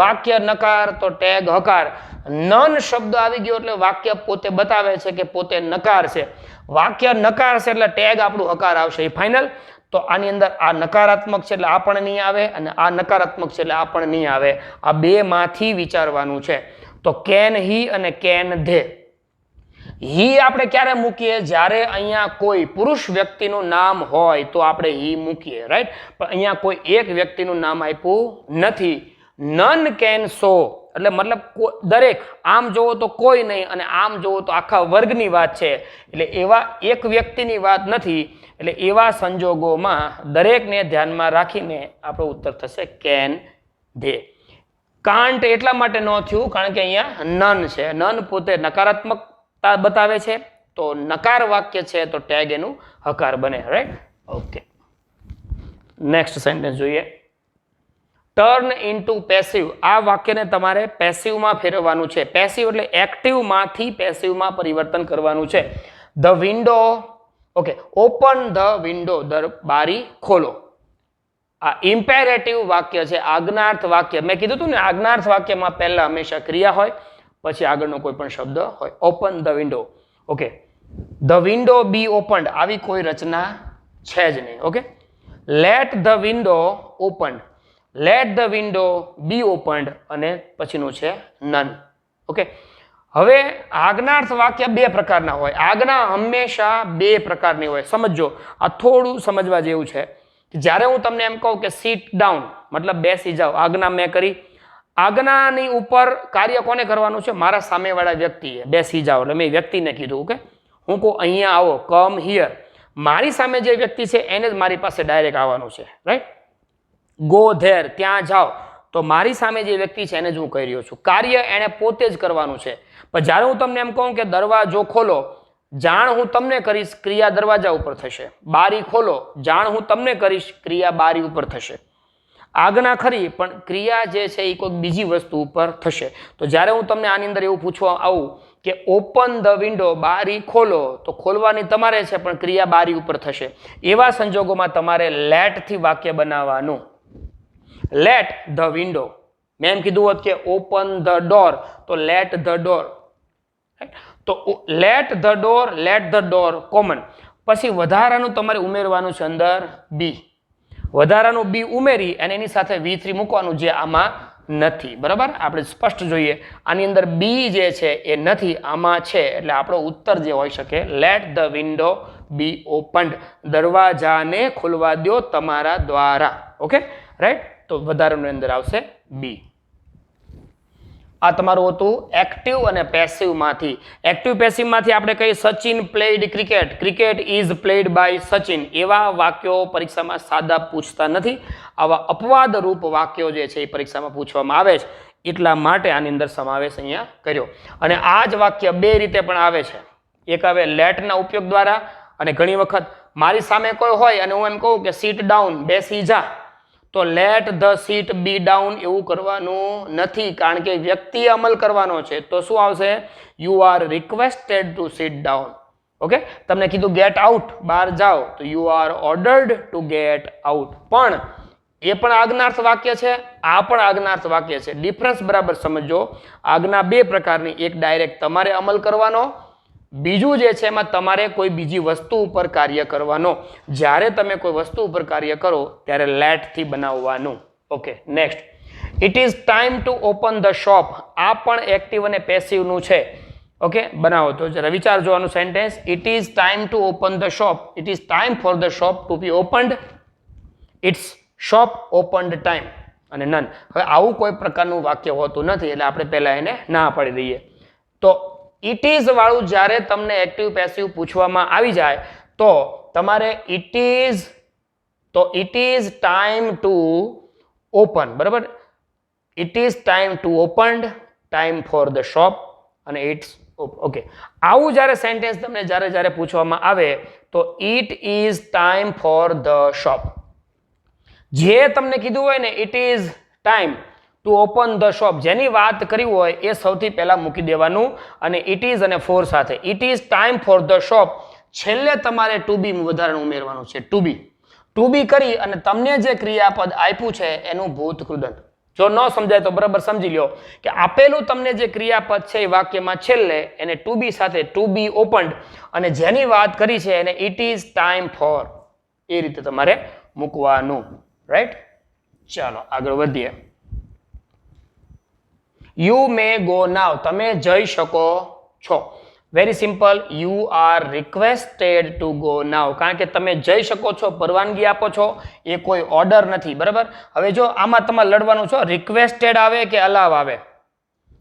વાક્ય નકાર તો ટેગ હકાર. નન શબ્દ આવી ગયો એટલે વાક્ય પોતે બતાવે છે કે પોતે નકાર છે. વાક્ય નકાર છે એટલે ટેગ આપણું હકાર આવશે એ ફાઇનલ. તો તો આની અંદર આ નકારાત્મક છે એટલે આ પણ નહીં આવે અને આ નકારાત્મક છે એટલે આ પણ નહીં આવે. આ બેમાંથી વિચારવાનું છે. તો કેન હી અને કેન ધે. હી આપણે ક્યારે મૂકીએ? જ્યારે અહીંયા કોઈ પુરુષ વ્યક્તિનું નામ હોય તો આપણે હી મૂકીએ, રાઈટ? પણ અહીંયા કોઈ એક વ્યક્તિનું નામ આપ્યું નથી. નન કેન સો એટલે મતલબ દરેક, આમ જોવો તો કોઈ નહીં અને આમ જોવો તો આખા વર્ગની વાત છે. એટલે એવા એક વ્યક્તિની વાત નથી. એટલે એવા સંજોગોમાં દરેકને ધ્યાનમાં રાખીને આપણો ઉત્તર થશે કેન ધે. કાંટ એટલા માટે ન થયું કારણ કે અહીંયા નન છે. નન પોતે નકારાત્મકતા બતાવે છે, તો નકાર વાક્ય છે તો ટેગ એનું હકાર બને, રાઈટ? ઓકે, નેક્સ્ટ સેન્ટેન્સ જોઈએ. Turn into passive. આ વાક્યને તમારે પેસિવમાં ફેરવવાનું છે. પેસિવ એટલે એક્ટિવમાંથી પેસિવમાં પરિવર્તન કરવાનું છે. The window, okay, open the window, બારી ખોલો. આ ઇમ્પેરેટિવ વાક્ય છે, આજ્ઞાર્થ વાક્ય. મેં કીધું હતું ને, આજ્ઞાર્થ વાક્યમાં પહેલા હંમેશા ક્રિયા હોય, પછી આગળનો કોઈ પણ શબ્દ હોય. Open the window, okay. The window be opened, આવી કોઈ રચના છે જ નહીં. Okay, let the window opened, let the window be opened અને પછીનું છે નન. ઓકે, હવે આજ્ઞાર્થ વાક્ય બે પ્રકારના હોય. આજ્ઞા હંમેશા બે પ્રકારની હોય. સમજો, આ થોડું સમજવા જેવું છે. જ્યારે હું તમને એમ કહું કે સીટ ડાઉન, મતલબ બેસી જાઓ, આજ્ઞા મેં કરી. આજ્ઞાની ઉપર કાર્ય કોને કરવાનું છે? મારા સામેવાળા વ્યક્તિએ. બેસી જાઓ એટલે મેં વ્યક્તિને કીધું. ઓકે, હું કહું અહીંયા આવો, કમ હિયર, મારી સામે જે વ્યક્તિ છે એને જ મારી પાસે ડાયરેક્ટ આવવાનું છે, રાઈટ? ગો ધેર, ત્યાં જાઓ, તો મારી સામે જે વ્યક્તિ છે એને જ હું કહી રહ્યો છું. કાર્ય એને પોતે જ કરવાનું છે. પણ જ્યારે હું તમને એમ કહું કે દરવાજો ખોલો, જાણ હું તમને કરીશ, ક્રિયા દરવાજા ઉપર થશે. બારી ખોલો, જાણ હું તમને કરીશ, ક્રિયા બારી ઉપર થશે. આજ્ઞા ખરી પણ ક્રિયા જે છે એ કોઈ બીજી વસ્તુ ઉપર થશે. તો જ્યારે હું તમને આની અંદર એવું પૂછવા આવું કે ઓપન ધ વિન્ડો, બારી ખોલો, તો ખોલવાની તમારે છે પણ ક્રિયા બારી ઉપર થશે. એવા સંજોગોમાં તમારે લેટથી વાક્ય બનાવવાનું. લેટ ધ વિન્ડો, મેં એમ કીધું હોત કે ઓપન ધ ડોર, તો લેટ ધ ડોર. તો let the door, late the door common. પછી વધારાનું તમારે ઉમેરવાનું છે અંદર બી. વધારાનું બી ઉમેરી અને એની સાથે V3 મૂકવાનું, જે આમાં નથી. બરાબર, આપણે સ્પષ્ટ જોઈએ. આની અંદર બી જે છે એ નથી, આમાં છે. એટલે આપણો ઉત્તર જે હોઈ શકે, let the window be opened, દરવાજાને ખોલવા દો તમારા દ્વારા. Okay, right? તો વધારાનું અંદર આવશે બી. આ તમારું હતું એક્ટિવ અને પેસિવમાંથી. એક્ટિવ પેસિવમાંથી આપણે કહીએ Sachin played cricket, cricket is played by Sachin. એવા વાક્યો પરીક્ષામાં સાદા પૂછતા નથી. આવા અપવાદરૂપ વાક્યો જે છે એ પરીક્ષામાં પૂછવામાં આવે છે. એટલા માટે આની અંદર સમાવેશ અહીંયા કર્યો. અને આ જ વાક્ય બે રીતે પણ આવે છે. એક આવે લેટના ઉપયોગ દ્વારા, અને ઘણી વખત મારી સામે કોઈ હોય અને હું એમ કહું કે સીટ ડાઉન, બેસી જા, તો let the seat be down એવું કરવાનું નથી, કારણ કે વ્યક્તિએ અમલ કરવાનો છે. તો શું આવશે? You are requested two sit down. Okay, તમને કીધું ગેટ આઉટ, બહાર જાઓ, તો you R ordered two get out. પણ એ પણ આજ્ઞાર્થ વાક્ય છે, આ પણ આજ્ઞાર્થ વાક્ય છે. ડિફરન્સ બરાબર સમજો. આજ્ઞા બે પ્રકારની, એક ડાયરેક્ટ તમારે અમલ કરવાનો, બીજું જે છે એમાં તમારે કોઈ બીજી વસ્તુ ઉપર કાર્ય કરવાનો. જ્યારે તમે કોઈ વસ્તુ ઉપર કાર્ય કરો ત્યારે લેટથી બનાવવાનું. Okay, next. It is time to open the shop. આ પણ એક્ટિવ અને પેસિવનું છે. ઓકે, બનાવો તો જરા વિચારજો આનું sentence. It is time to open the shop, it is time for the shop to be opened, it's shop opened time અને નન. હવે આવું કોઈ પ્રકારનું વાક્ય હોતું નથી, એટલે આપણે પહેલા એને ના પાડી દઈએ. તો ઇટ ઇઝ વાળું જ્યારે તમને એક્ટિવ પેસિવ પૂછવામાં આવી જાય તો તમારે ઇટ ઇઝ, તો it is time to open. બરાબર, it is time to opened, time for the shop અને ઇટ્સ ઓકે. આવું જ્યારે સેન્ટેન્સ તમને જ્યારે પૂછવામાં આવે તો it is time for the shop. જે તમને કીધું હોય ને it is time to open the shop, જેની વાત કરી હોય એ સૌથી પહેલા મૂકી દેવાનું અને ઇટ ઇઝ અને ફોર સાથે. It is time for the shop, છેલ્લે તમારે ટુ બી વધારાનું ઉમેરવાનું છે. ટુ બી કરી અને તમને જે ક્રિયાપદ આપ્યું છે એનું ભૂતકૃદંત. જો ન સમજાય તો બરાબર સમજી લો કે આપેલું તમને જે ક્રિયાપદ છે એ વાક્યમાં છેલ્લે એને ટુ બી સાથે ટુ બી ઓપન્ડ, અને જેની વાત કરી છે એને ઇટ ઇઝ ટાઈમ ફોર. એ રીતે તમારે મૂકવાનું. રાઈટ, ચાલો આગળ વધીએ. યુ મે ગો નાવ, તમે જઈ શકો છો. Very simple, you are requested to go now, કારણ કે તમે જઈ શકો છો, પરવાનગી આપો છો, એ કોઈ ઓર્ડર નથી. બરાબર, હવે જો આમાં તમારે લડવાનું છો, રિક્વેસ્ટેડ આવે કે અલાવ આવે.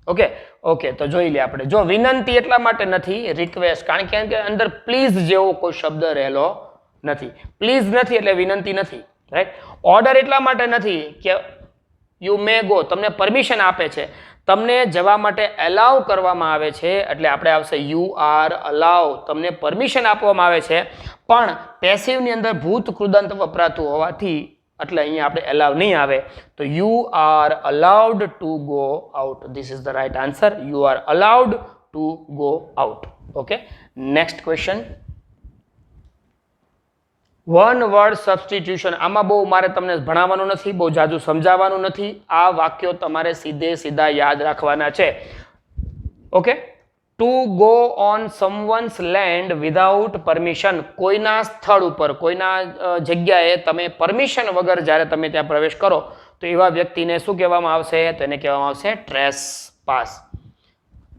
ઓકે ઓકે, તો જોઈ લે આપણે. જો વિનંતી એટલા માટે નથી, રિક્વેસ્ટ, કારણ કે અંદર પ્લીઝ જેવો કોઈ શબ્દ રહેલો નથી. પ્લીઝ નથી એટલે વિનંતી નથી. રાઈટ, ઓર્ડર એટલા માટે નથી કે યુ મે ગો તમને પરમિશન આપે છે, તમને જવા માટે એલાવ કરવામાં આવે છે, એટલે આપણે આવશે યુ આર અલાવ, તમને પરમિશન આપવામાં આવે છે, પણ પેસિવની અંદર ભૂત કૃદંત વપરાતું હોવાથી એટલે અહીંયા આપણે એલાવ નહીં આવે. તો you are allowed to go out. This is the right answer. You are allowed to go out. Okay, next question. One word substitution. આમાં બહુ મારે તમને ભણાવવાનું નથી, બહુ જાજુ સમજાવવાનું નથી. આ વાક્યો તમારે સીધા યાદ રાખવાના છે. Okay, to go on સમવન્સ land without permission. કોઈના સ્થળ ઉપર, કોઈના જગ્યાએ તમે પરમિશન વગર જ્યારે તમે ત્યાં પ્રવેશ કરો તો એવા વ્યક્તિને શું કહેવામાં આવશે? તો એને કહેવામાં આવશે trace pass.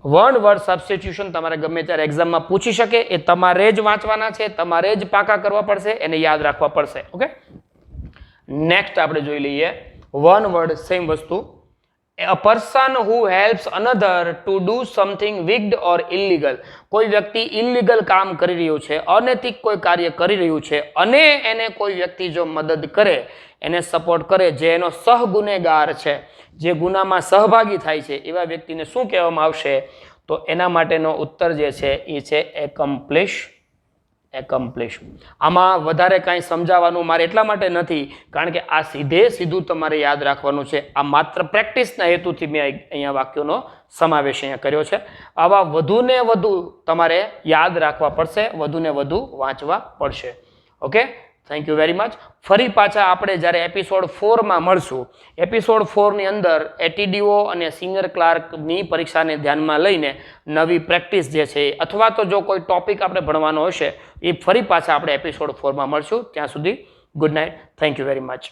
One word substitution તમારે ગમે ત્યારે એક્ઝામમાં પૂછી શકે, એ તમારે જ વાંચવાના છે, તમારે જ પાકા કરવા પડશે, એને યાદ રાખવા પડશે. ઓકે, નેક્સ્ટ આપણે જોઈ લઈએ વન વર્ડ સેમ વસ્તુ. A person who helps another to do something wicked or illegal. કોઈ વ્યક્તિ ઇલીગલ કામ કરી રહ્યું છે, અનૈતિક કોઈ કાર્ય કરી રહ્યું છે, અને એને કોઈ વ્યક્તિ જો મદદ કરે, એને સપોર્ટ કરે, જે એનો સહગુનેગાર છે, જે ગુનામાં સહભાગી થાય છે, એવા વ્યક્તિને શું કહેવામાં આવશે? તો એના માટેનો ઉત્તર જે છે એ છે એકમ્પ્લિશ. એકમ્પ્લિશ. આમાં વધારે કાંઈ સમજાવવાનું મારે એટલા માટે નથી, કારણ કે આ સીધું તમારે યાદ રાખવાનું છે. આ માત્ર પ્રેક્ટિસના હેતુથી મેં અહીંયા વાક્યોનો સમાવેશ અહીંયા કર્યો છે. આવા વધુને વધુ તમારે યાદ રાખવા પડશે, વધુને વધુ વાંચવા પડશે. Okay, thank you very much. ફરી પાછા આપણે જ્યારે એપિસોડ 4માં મળશું, એપિસોડ 4ની અંદર એટીડીઓ અને સિનિયર ક્લાર્કની પરીક્ષાને ધ્યાનમાં લઈને નવી પ્રેક્ટિસ જે છે, અથવા તો જો કોઈ ટોપિક આપણે ભણવાનો હશે, એ ફરી પાછા આપણે એપિસોડ 4માં મળશું. ત્યાં સુધી good night. Thank you very much.